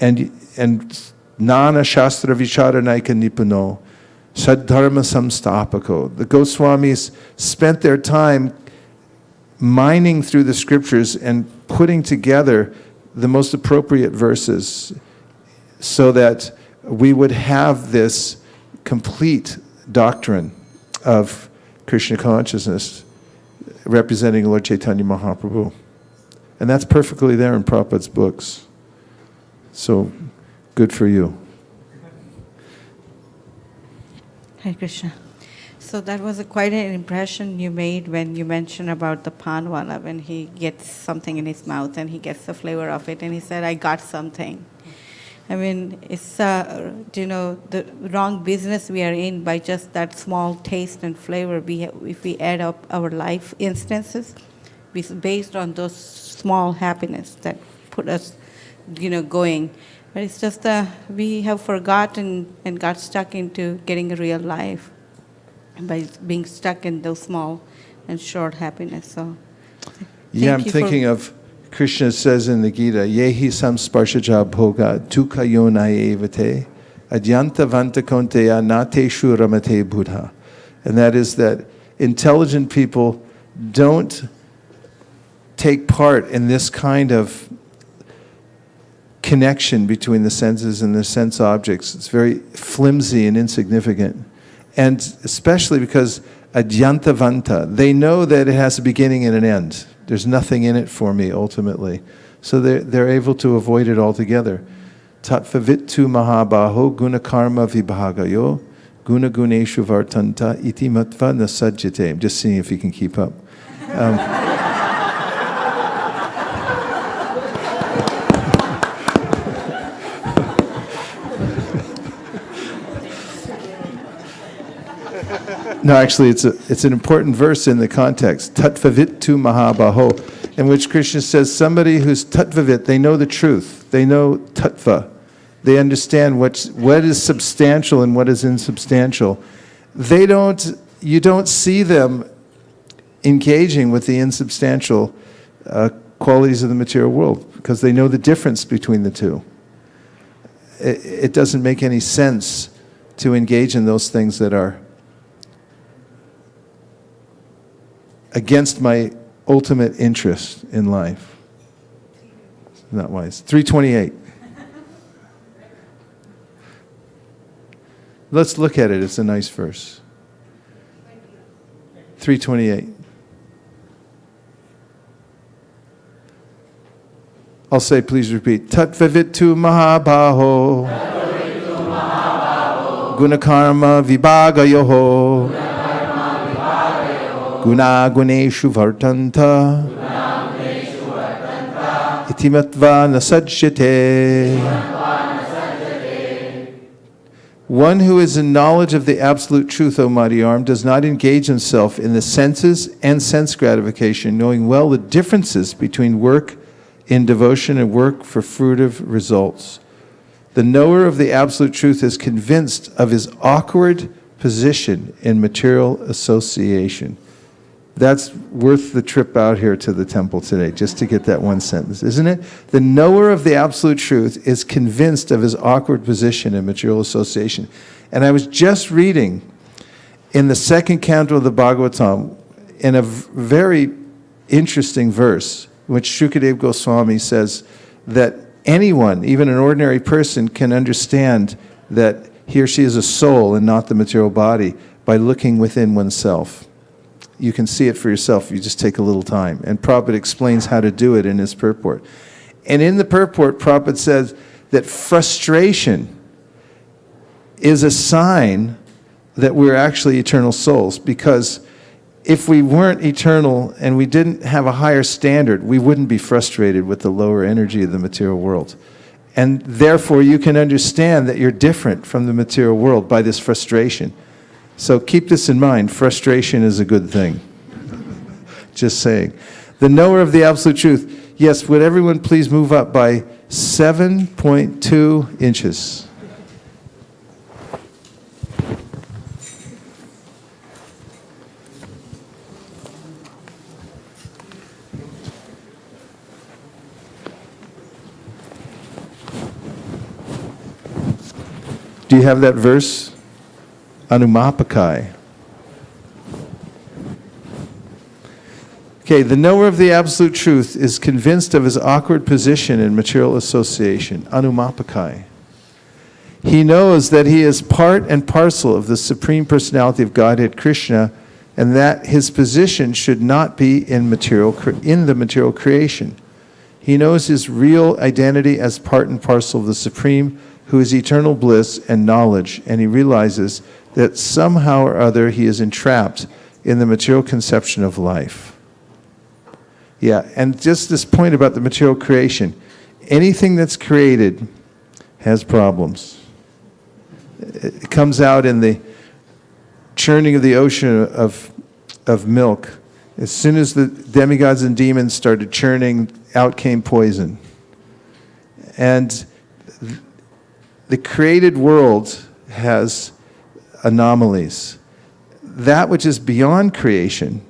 And Nana Shastra Vichara Nipuno, Saddharma Samstapako. The Goswamis spent their time mining through the scriptures and putting together the most appropriate verses so that we would have this complete doctrine of Krishna consciousness representing Lord Chaitanya Mahaprabhu. And that's perfectly there in Prabhupada's books. So, good for you. Hare Krishna. So that was quite an impression you made when you mentioned about the panwala, when he gets something in his mouth and he gets the flavor of it and he said, I got something. I mean, it's, the wrong business we are in by just that small taste and flavor. If we add up our life instances, based on those small happiness that put us, going. But it's just we have forgotten and got stuck into getting a real life by being stuck in those small and short happiness. So, yeah, I'm thinking of Krishna says in the Gita, Yehi samsparshaja bhoga dukha yonai evate adyanta vanta konteya nateshu ramate buddha. And that is that intelligent people don't take part in this kind of connection between the senses and the sense objects. It's very flimsy and insignificant. And especially because adyanta vanta, they know that it has a beginning and an end. There's nothing in it for me, ultimately. So they're able to avoid it altogether. Tattvavittu mahabaho gunakarma vibhagayo guna guneshu vartanta iti matva nasajjate. I'm just seeing if you can keep up. No, actually, it's an important verse in the context. Tattvavittu mahabaho, in which Krishna says somebody who's tattvavit, they know the truth. They know tattva. They understand what is substantial and what is insubstantial. You don't see them engaging with the insubstantial qualities of the material world because they know the difference between the two. It doesn't make any sense to engage in those things that are against my ultimate interest in life. Not wise. 328. Let's look at it. It's a nice verse. 328. I'll say, please repeat. Tattvavittu mahabaho. Gunakarma vibhagayoho. Guna guneshu vartanta itimatva nasajjate. One who is in knowledge of the absolute truth, O mighty arm, does not engage himself in the senses and sense gratification, knowing well the differences between work in devotion and work for fruitive results. The knower of the absolute truth is convinced of his awkward position in material association. That's worth the trip out here to the temple today, just to get that one sentence, isn't it? The knower of the absolute truth is convinced of his awkward position in material association. And I was just reading in the second canto of the Bhagavatam, in a very interesting verse, which Shukadeva Goswami says that anyone, even an ordinary person, can understand that he or she is a soul and not the material body by looking within oneself. You can see it for yourself if you just take a little time. And Prabhupada explains how to do it in his purport. And in the purport, Prabhupada says that frustration is a sign that we're actually eternal souls, because if we weren't eternal and we didn't have a higher standard, we wouldn't be frustrated with the lower energy of the material world. And therefore, you can understand that you're different from the material world by this frustration. So keep this in mind. Frustration is a good thing. Just saying. The knower of the absolute truth. Yes, would everyone please move up by 7.2 inches? Do you have that verse? Anumapakai. Okay, the knower of the absolute truth is convinced of his awkward position in material association. Anumapakai. He knows that he is part and parcel of the Supreme Personality of Godhead, Krishna, and that his position should not be in the material creation. He knows his real identity as part and parcel of the Supreme, who is eternal bliss and knowledge, and he realizes that somehow or other he is entrapped in the material conception of life. Yeah, and just this point about the material creation. Anything that's created has problems. It comes out in the churning of the ocean of milk. As soon as the demigods and demons started churning, out came poison. And the created world has anomalies. That which is beyond creation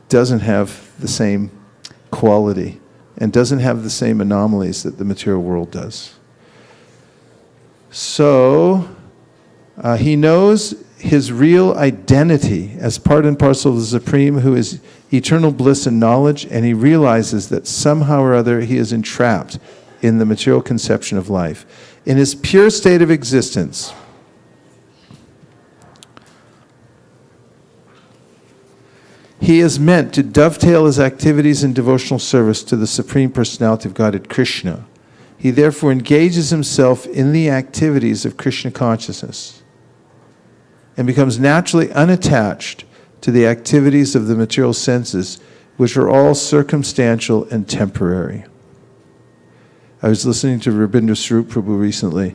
doesn't have the same quality and doesn't have the same anomalies that the material world does. So, he knows his real identity as part and parcel of the Supreme, who is eternal bliss and knowledge, and he realizes that somehow or other he is entrapped in the material conception of life. In his pure state of existence, he is meant to dovetail his activities in devotional service to the Supreme Personality of Godhead, Krishna. He therefore engages himself in the activities of Krishna consciousness and becomes naturally unattached to the activities of the material senses, which are all circumstantial and temporary. I was listening to Rabindra Swarup Prabhu recently,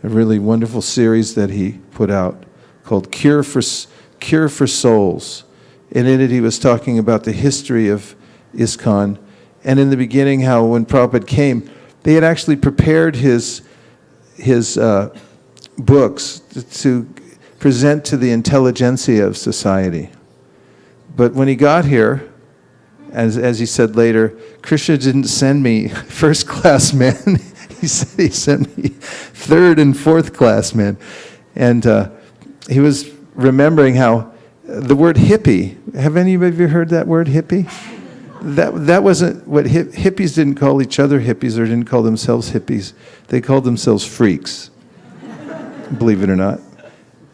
a really wonderful series that he put out called Cure for Souls. And in it he was talking about the history of ISKCON, and in the beginning how when Prabhupada came, they had actually prepared his books to present to the intelligentsia of society. But when he got here, as he said later, Krishna didn't send me first class men. He said he sent me third and fourth class men. And he was remembering how the word hippie, have any of you heard that word hippie? That wasn't what hippies didn't call each other hippies or didn't call themselves hippies. They called themselves freaks, believe it or not.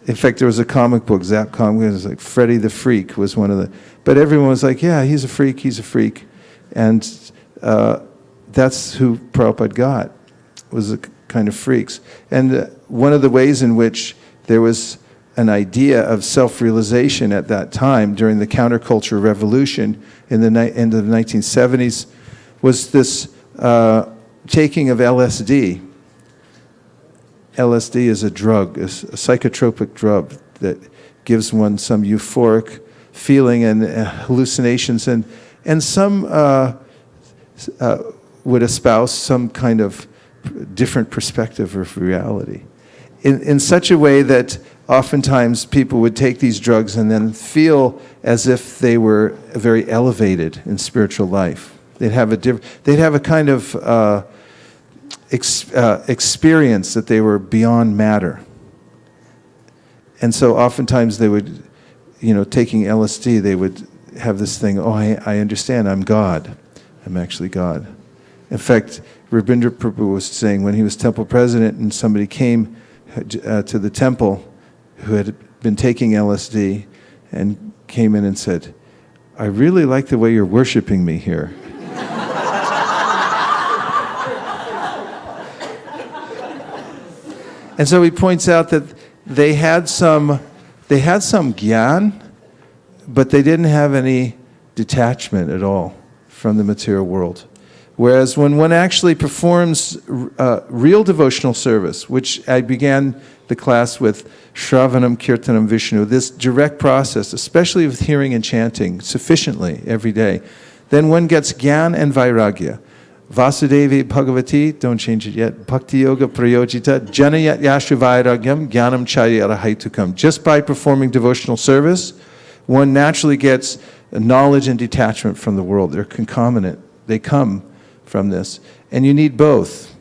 In fact, there was a comic book, Zap comic, it was like Freddy the Freak was one of the, but everyone was like, yeah, he's a freak. And that's who Prabhupada got, was a kind of freaks. And one of the ways in which there was an idea of self-realization at that time during the counterculture revolution in the end of the 1970s was this taking of LSD. LSD is a drug, a psychotropic drug that gives one some euphoric feeling and hallucinations, and some would espouse some kind of different perspective of reality in such a way that oftentimes people would take these drugs and then feel as if they were very elevated in spiritual life. They'd have a kind of experience that they were beyond matter. And so oftentimes they would, taking LSD, they would have this thing, I understand, I'm God. I'm actually God. In fact, Rabindra Prabhu was saying when he was temple president and somebody came to the temple who had been taking LSD and came in and said, I really like the way you're worshiping me here. And so he points out that they had some gyan, but they didn't have any detachment at all from the material world. Whereas when one actually performs real devotional service, which I began the class with Shravanam, Kirtanam, Vishnu, this direct process, especially with hearing and chanting sufficiently every day, then one gets Gyan and Vairagya. Vasudevi Bhagavati, don't change it yet, Bhakti Yoga Prayojita, Janayat Yashu Vairagyam, Gyanam Chaya Arahaitukam. Just by performing devotional service, one naturally gets knowledge and detachment from the world. They're concomitant. They come from this. And you need both.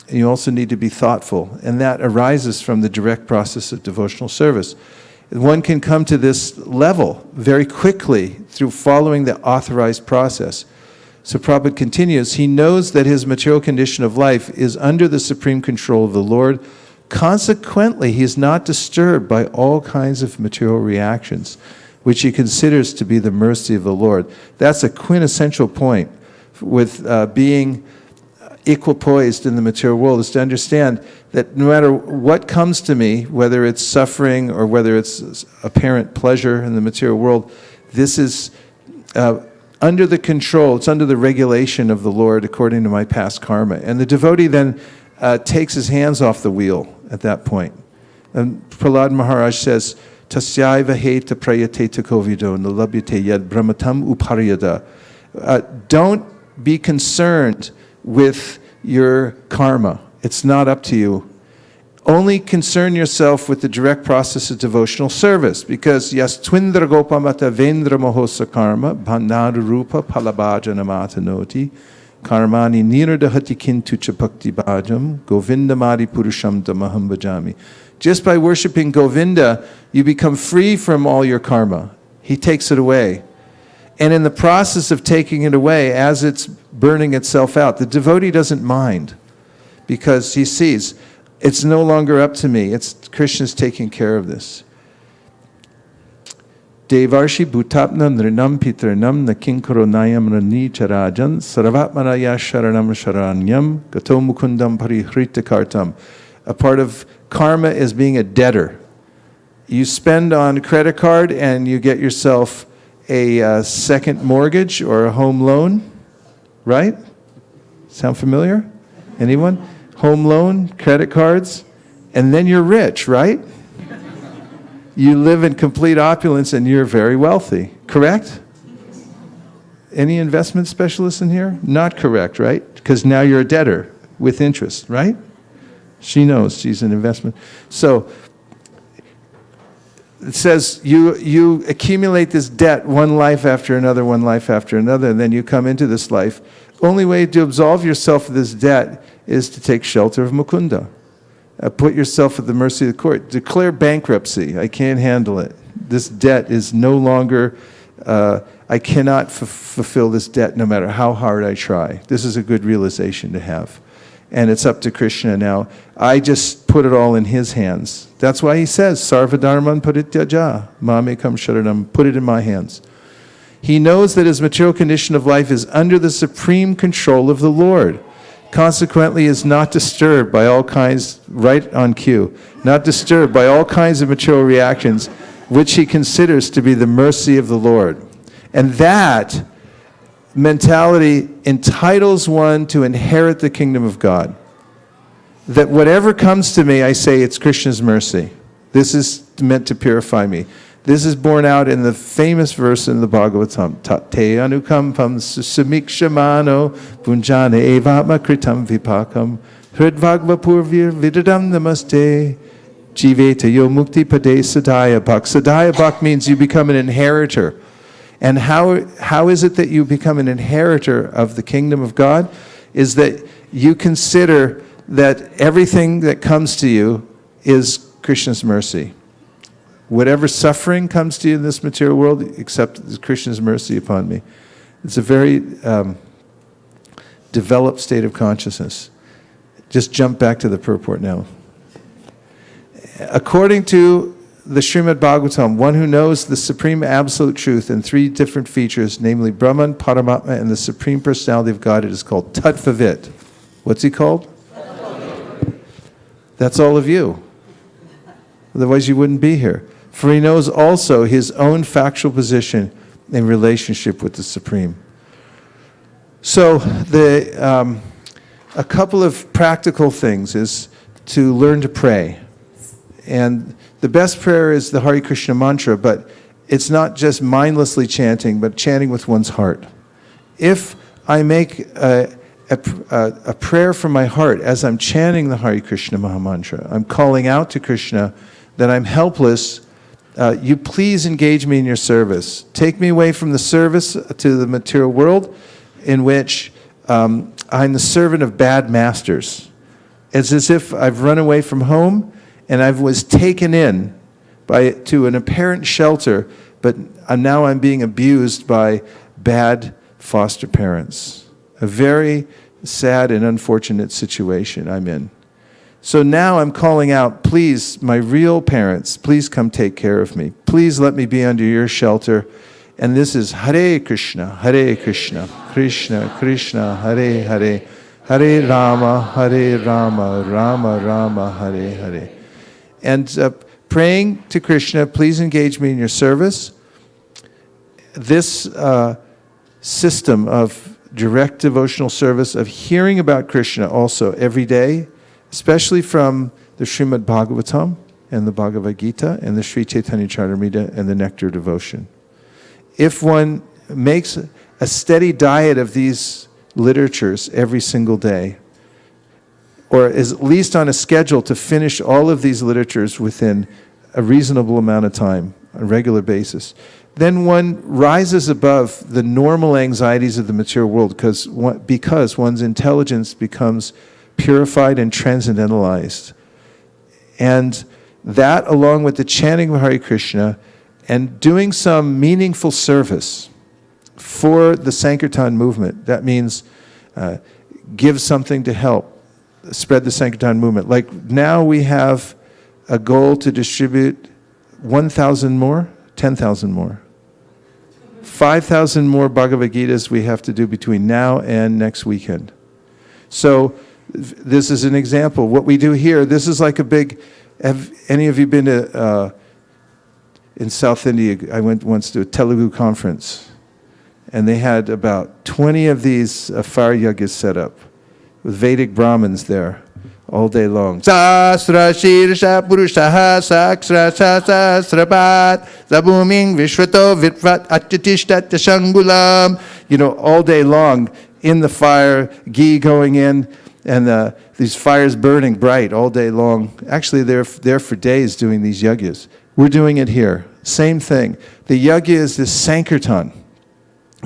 And you also need to be thoughtful. And that arises from the direct process of devotional service. One can come to this level very quickly through following the authorized process. So Prabhupada continues, he knows that his material condition of life is under the supreme control of the Lord. Consequently, he is not disturbed by all kinds of material reactions, which he considers to be the mercy of the Lord. That's a quintessential point with being equipoised in the material world, is to understand that no matter what comes to me, whether it's suffering or whether it's apparent pleasure in the material world, this is under the control, it's under the regulation of the Lord according to my past karma. And the devotee then takes his hands off the wheel at that point. And Prahlad Maharaj says, Tasyaiva heta prayate kovido nalabhyate yad brahmatam uparyada. Don't be concerned with your karma. It's not up to you. Only concern yourself with the direct process of devotional service, because yes, twindra gopamata vendra mohosa karma bhandaru rupa palabhajanamata noti karmani niradahati kintu chapakti bhajam govindamadi purusham damaham bhajami. Just by worshiping Govinda, you become free from all your karma. He takes it away. And in the process of taking it away, as it's burning itself out, the devotee doesn't mind, because he sees, it's no longer up to me. It's Krishna's taking care of this. Devarshi bhutapna nrinam pitranam nakinkaro nayam rani charajan saravatmanaya sharanam sharanyam gato mukundam parihrita kartam. A part of karma is being a debtor. You spend on a credit card and you get yourself a second mortgage or a home loan, right? Sound familiar? Anyone? Home loan, credit cards, and then you're rich, right? You live in complete opulence and you're very wealthy, correct? Any investment specialists in here? Not correct, right? Because now you're a debtor with interest, right? She knows she's an investment. So it says you accumulate this debt one life after another, one life after another, and then you come into this life. Only way to absolve yourself of this debt is to take shelter of Mukunda. Put yourself at the mercy of the court. Declare bankruptcy. I can't handle it. This debt is no longer, I cannot fulfill this debt no matter how hard I try. This is a good realization to have. And it's up to Krishna now. I just put it all in his hands. That's why he says, Sarvadharman parityaja, mamekam sharanam, put it in my hands. He knows that his material condition of life is under the supreme control of the Lord. Consequently, is not disturbed by all kinds, right on cue, not disturbed by all kinds of material reactions, which he considers to be the mercy of the Lord. And that mentality entitles one to inherit the kingdom of God. That whatever comes to me, I say it's Krishna's mercy. This is meant to purify me. This is borne out in the famous verse in the Bhagavatam. Tate anukampam samikshamano punjana evatma kritam vipakam hridvagva purvir vidadam namaste jiveta yo mukti pade sadhaya bhak. Sadhaya bhak means you become an inheritor. And how is it that you become an inheritor of the kingdom of God? Is that you consider that everything that comes to you is Krishna's mercy. Whatever suffering comes to you in this material world, accept Krishna's mercy upon me. It's a very developed state of consciousness. Just jump back to the purport now. According to the Srimad Bhagavatam, one who knows the supreme absolute truth in three different features, namely Brahman, Paramatma, and the Supreme Personality of God, it is called Tattvavit. What's he called? That's all of you. Otherwise you wouldn't be here. For he knows also his own factual position in relationship with the Supreme. So a couple of practical things is to learn to pray. And the best prayer is the Hare Krishna mantra, but it's not just mindlessly chanting, but chanting with one's heart. If I make a prayer from my heart as I'm chanting the Hare Krishna Mahamantra, I'm calling out to Krishna that I'm helpless. You please engage me in your service. Take me away from the service to the material world in which I'm the servant of bad masters. It's as if I've run away from home and I was taken in to an apparent shelter, but now I'm being abused by bad foster parents. A very sad and unfortunate situation I'm in. So now I'm calling out, please, my real parents, please come take care of me. Please let me be under your shelter. And this is Hare Krishna, Krishna Krishna, Hare Hare, Hare Rama, Rama Rama, Hare Hare. And praying to Krishna, please engage me in your service. This system of direct devotional service, of hearing about Krishna also every day, especially from the Srimad Bhagavatam and the Bhagavad Gita and the Sri Chaitanya Charitamrita and the Nectar Devotion. If one makes a steady diet of these literatures every single day, or is at least on a schedule to finish all of these literatures within a reasonable amount of time, on a regular basis, then one rises above the normal anxieties of the material world because one's intelligence becomes purified and transcendentalized. And that, along with the chanting of Hare Krishna and doing some meaningful service for the Sankirtan movement, that means give something to help spread the Sankirtan movement. Like now we have a goal to distribute 1,000 more, 10,000 more. 5,000 more Bhagavad Gitas we have to do between now and next weekend. So this is an example. What we do here, this is like a big, have any of you been to, in South India, I went once to a Telugu conference, and they had about 20 of these fire yagas set up, with Vedic Brahmins there all day long. Sasra Shirsha Purushaha Saksra Sasrapat Zabuming Vishwato Vitvat Achatishtat Shangulam. You know, all day long in the fire, ghee going in, and these fires burning bright all day long. Actually, they're there for days doing these yagyas. We're doing it here. Same thing. The yagya is this Sankirtan.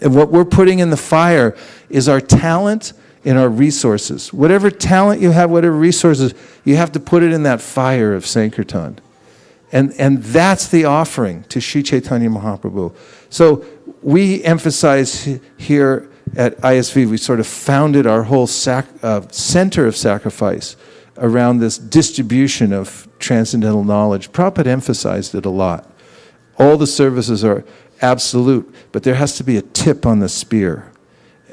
And what we're putting in the fire is our talent and our resources. Whatever talent you have, whatever resources, you have to put it in that fire of Sankirtan. And that's the offering to Sri Chaitanya Mahaprabhu. So we emphasize here at ISV, we sort of founded our whole center of sacrifice around this distribution of transcendental knowledge. Prabhupada emphasized it a lot. All the services are absolute, but there has to be a tip on the spear.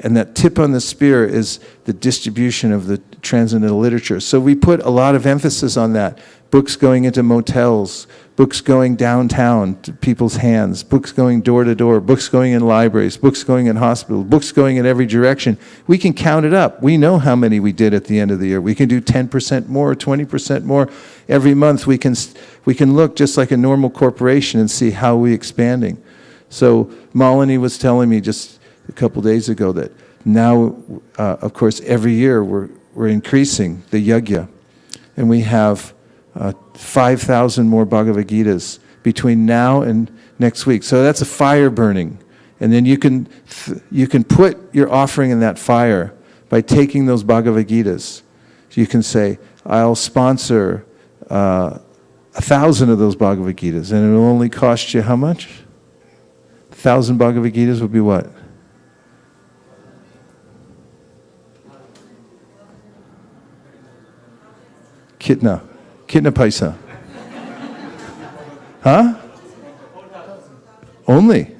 And that tip on the spear is the distribution of the transcendental literature. So we put a lot of emphasis on that. Books going into motels, books going downtown to people's hands, books going door to door, books going in libraries, books going in hospitals, books going in every direction. We can count it up. We know how many we did at the end of the year. We can do 10% more, 20% more. Every month we can look just like a normal corporation and see how we're expanding. So Malini was telling me just a couple days ago that now, of course, every year we're increasing the yagya, and we have 5,000 more Bhagavad Gitas between now and next week. So that's a fire burning, and then you can put your offering in that fire by taking those Bhagavad Gitas. So you can say, I'll sponsor 1,000 of those Bhagavad Gitas, and it'll only cost you how much? 1,000 Bhagavad Gitas would be what? Kitna paisa. Huh? Only?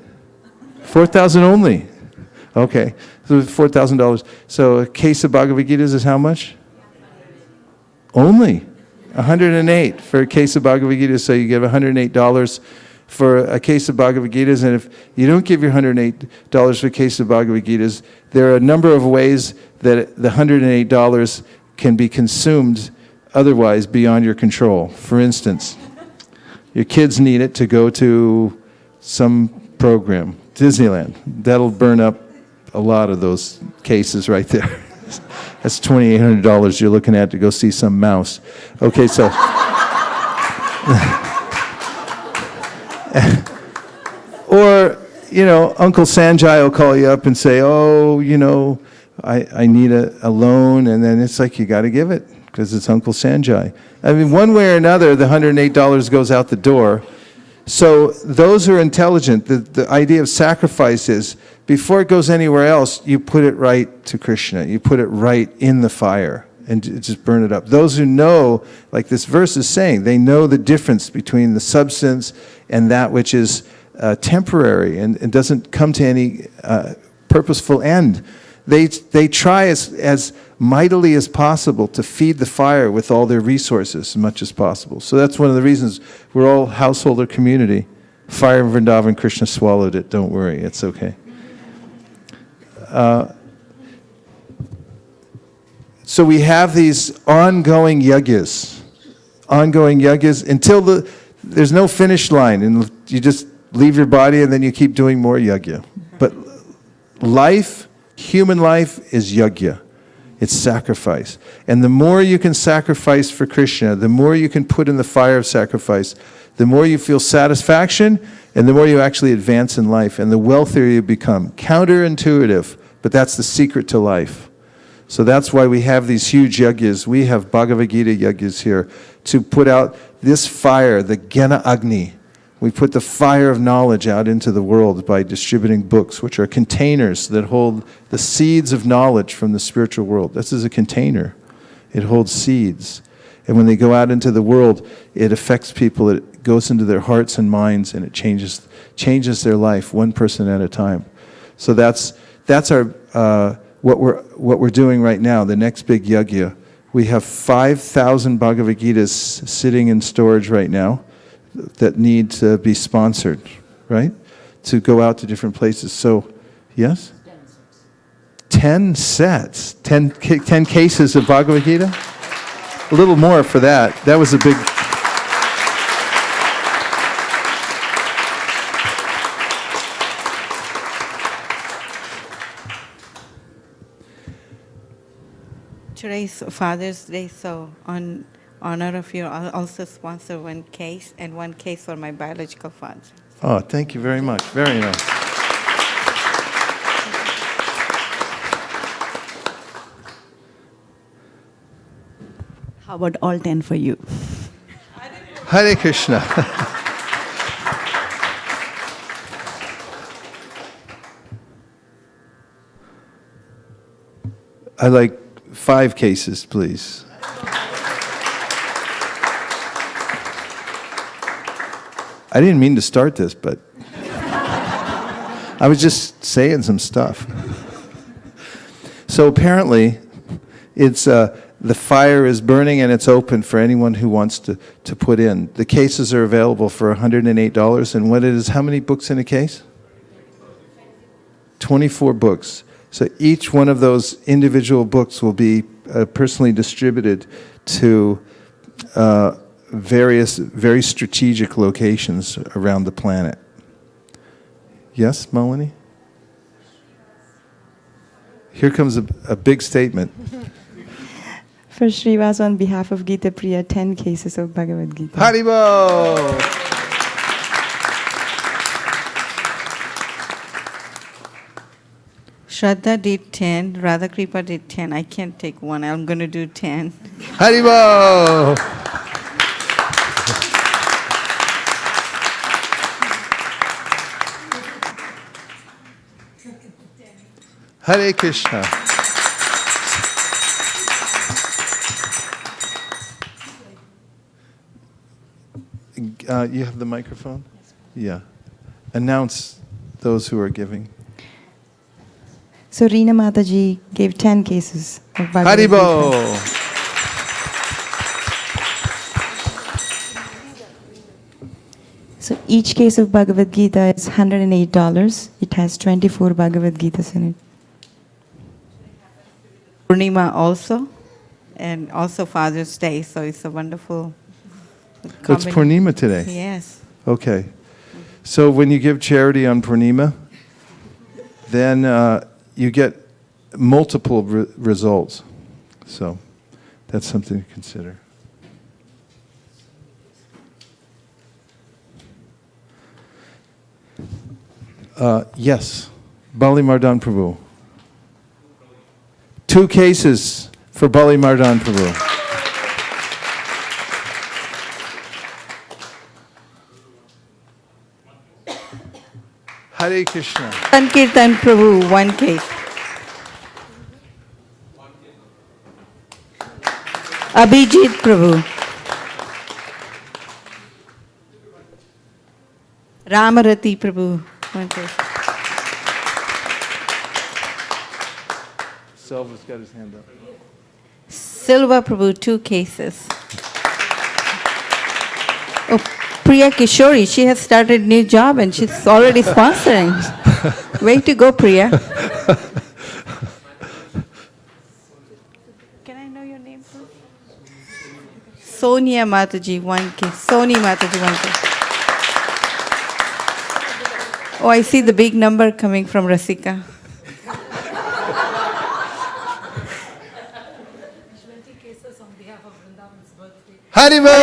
4,000 only? Okay, so $4,000. So a case of Bhagavad Gitas is how much? Only 108 for a case of Bhagavad Gita. So you give $108 for a case of Bhagavad Gitas, and if you don't give your $108 for a case of Bhagavad Gitas, there are a number of ways that the $108 can be consumed otherwise beyond your control. For instance, your kids need it to go to some program, Disneyland. That'll burn up a lot of those cases right there. That's $2,800 you're looking at to go see some mouse. Okay, so... Or, Uncle Sanjay will call you up and say, oh, I need a loan, and then it's like you got to give it because it's Uncle Sanjay. I mean, one way or another, the $108 goes out the door. So those who are intelligent, the idea of sacrifice is, before it goes anywhere else, you put it right to Krishna. You put it right in the fire and just burn it up. Those who know, like this verse is saying, they know the difference between the substance and that which is temporary and doesn't come to any purposeful end. They try as mightily as possible to feed the fire with all their resources as much as possible. So that's one of the reasons we're all householder community. Fire in Vrindavan, Krishna swallowed it. Don't worry, it's okay. So we have these ongoing yajnas until there's no finish line, and you just leave your body and then you keep doing more yajna. But human life is yajna. It's sacrifice. And the more you can sacrifice for Krishna, the more you can put in the fire of sacrifice, the more you feel satisfaction, and the more you actually advance in life, and the wealthier you become. Counterintuitive, but that's the secret to life. So that's why we have these huge yajnas. We have Bhagavad Gita yajnas here to put out this fire, the Jnana Agni. We put the fire of knowledge out into the world by distributing books, which are containers that hold the seeds of knowledge from the spiritual world. This is a container. It holds seeds. And when they go out into the world, it affects people. It goes into their hearts and minds, and it changes their life one person at a time. So that's our what we're doing right now. The next big yajna. We have 5,000 Bhagavad Gitas sitting in storage right now that need to be sponsored, right? To go out to different places. So, yes? 10 sets. 10 cases of Bhagavad Gita? A little more for that. That was a big... Today's Father's Day, so on honor of you, I'll also sponsor one case and one case for my biological father. Oh, thank you very much. Very nice. How about all 10 for you? Hare Krishna. I'd like 5 cases, please. I didn't mean to start this, but I was just saying some stuff. So apparently, it's the fire is burning and it's open for anyone who wants to put in. The cases are available for $108, and what it is, how many books in a case? 24 books. So each one of those individual books will be personally distributed to various very strategic locations around the planet. Yes, Malini? Here comes a big statement. For Srivas, on behalf of Gita Priya, 10 cases of Bhagavad Gita. Haribo! Shraddha did 10, Radhakripa did 10. I can't take one. I'm going to do 10. Haribo! Hare Krishna. You have the microphone? Yeah. Announce those who are giving. So Reena Mataji gave 10 cases of Bhagavad Gita. Haribo! So Each case of Bhagavad Gita is $108. It has 24 Bhagavad Gitas in it. Purnima also, and also Father's Day, so it's a wonderful It's Purnima today. Yes. Okay. So when you give charity on Purnima, then you get multiple results. So that's something to consider. Yes, Bali Mardan Prabhu. 2 cases for Bali Mardan Prabhu. Hare Krishna. Sankirtan Prabhu, 1 case. Abhijit Prabhu. Ramarati Prabhu, 1 case. Selva's got his hand up. Silva Prabhu, 2 cases. Oh, Priya Kishori, she has started a new job and she's already sponsoring. Way to go, Priya. Can I know your name, please? Sonia Mataji, 1 case. Soni Mataji, 1 case. Oh, I see the big number coming from Rasika. Haribo!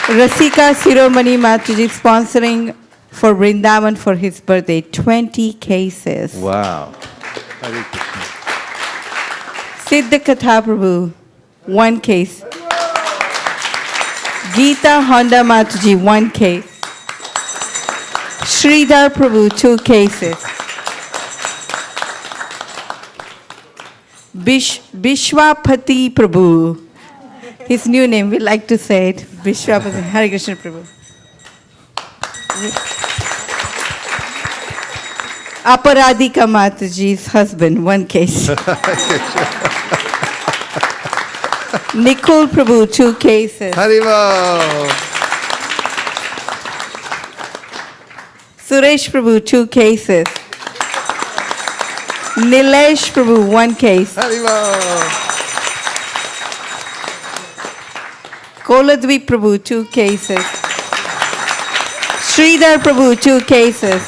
Rasika Siromani Mataji sponsoring for Vrindavan for his birthday. 20 cases. Wow. Hare Krishna. Siddha Katha Prabhu, 1 case. Geeta Honda Mataji, 1 case. Sridhar Prabhu, 2 cases. Bishwapati Prabhu. His new name, we like to say it. Bishwapati. Hare Krishna Prabhu. Aparadhika Mataji's husband, 1 case. Nikul Prabhu, 2 cases. Haribo! Suresh Prabhu, 2 cases. Nilesh Prabhu, 1 case. Haribo! Koladvi Prabhu, 2 cases. Sridhar Prabhu, 2 cases.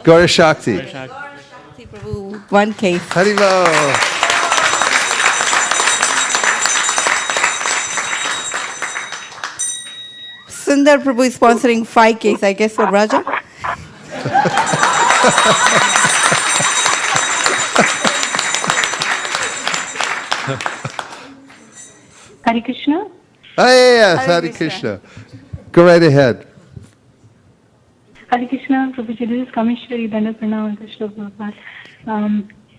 Gaura Shakti. Prabhu, 1 case. Haribo! Sundar Prabhu is sponsoring 5 cases, I guess, for Raja. Hare Krishna. Yes, Hare Krishna. Go right ahead. Hare Krishna, Prabhuji, this is Kameshwari, Danda Pranam, Krishna Prabhupada.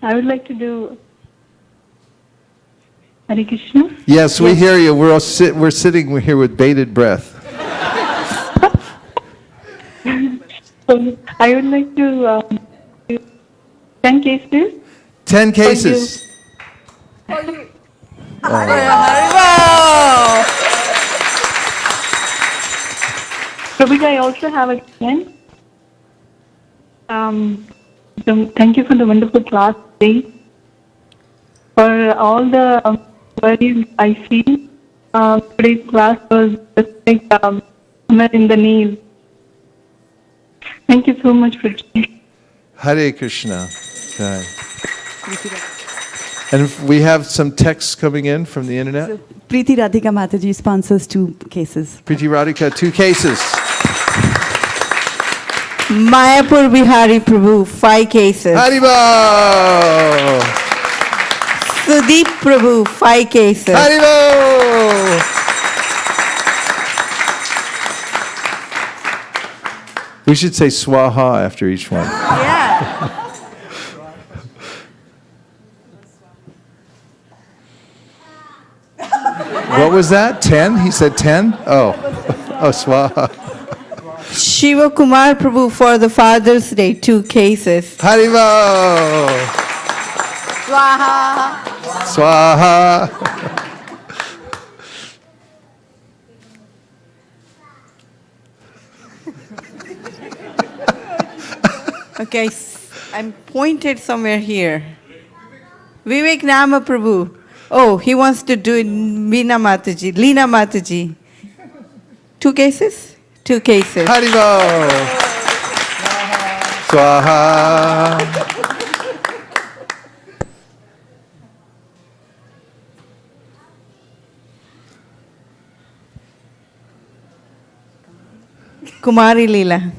I would like to do Hare Krishna. Yes, we hear you. We're sitting here with bated breath. So I would like to do 10 cases. 10 cases. Prabhuji, I also have a question. So thank you for the wonderful class today. For all the worries I feel, today's class was just like hammer in the nail. Thank you so much for it. Hare Krishna. Okay. And we have some texts coming in from the internet. So, Preeti Radhika Mataji sponsors 2 cases. Preeti Radhika, 2 cases. Mayapur Bihari Prabhu, 5 cases. Haribo! Sudeep Prabhu, 5 cases. Haribo! We should say swaha after each one. Yeah. What was that? 10? He said 10? Oh, swaha. Shiva Kumar Prabhu for the Father's Day, 2 cases. Haribo! Swaha. Swaha. Okay, I'm pointed somewhere here. Vivek Nama Prabhu. Oh, he wants to do it. Meena Mataji, Leena Mataji. 2 cases? 2 cases. Haribo. Swaha. Kumari Leela.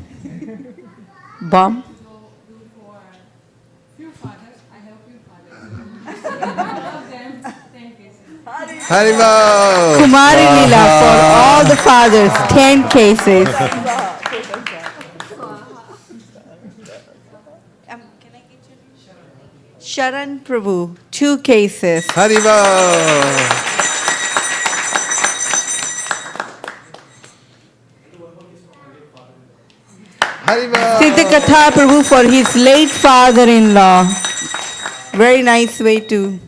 Bomb. Haribo. Kumari Leela for all the fathers, 10 cases. Sharan Prabhu, 2 cases. Haribo. Haribo. Siddhikatha Prabhu for his late father-in-law. Very nice way to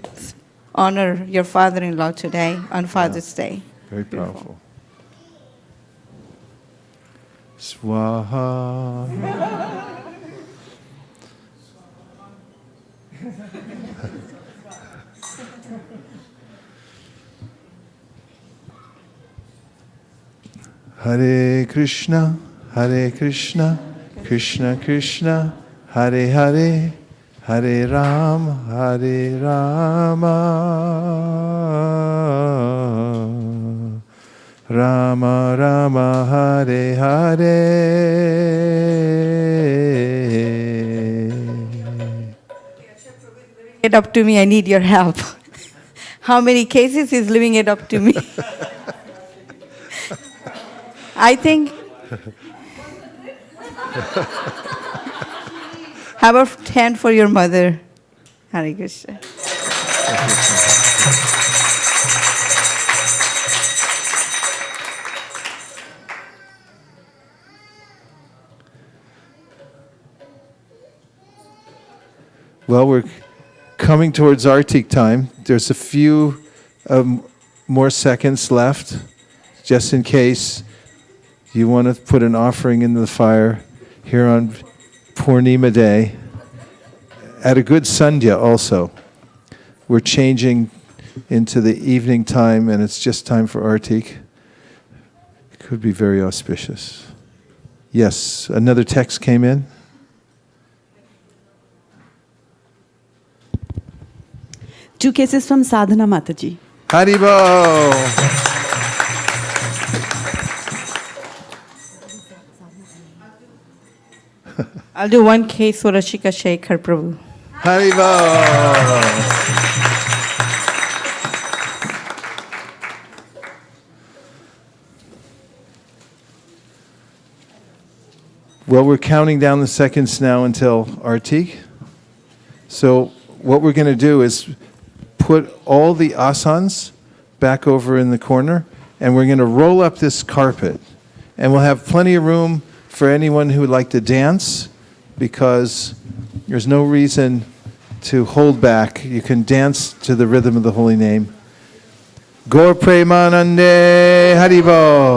honor your father-in-law today on Father's Day. Very powerful. Swaha. Hare Krishna, Krishna Krishna, Hare Hare, Hare Rama, Rama Rama, Hare Hare. It up to me, I need your help. How many cases is leaving it up to me? I think. How about 10 for your mother? Hare Krishna. Well, we're coming towards Artik time. There's a few more seconds left, just in case you want to put an offering into the fire here on Purnima Day. At a good Sandhya also. We're changing into the evening time, and it's just time for Artik. It could be very auspicious. Yes, another text came in. Two cases from Sadhana Mataji. Haribo. I'll do one case for Ashika Shekhar Prabhu. Haribo. Well, we're counting down the seconds now until Artik. So what we're going to do is put all the asanas back over in the corner, and we're going to roll up this carpet. And we'll have plenty of room for anyone who would like to dance, because there's no reason to hold back. You can dance to the rhythm of the holy name. Gaur Premanande Haribo.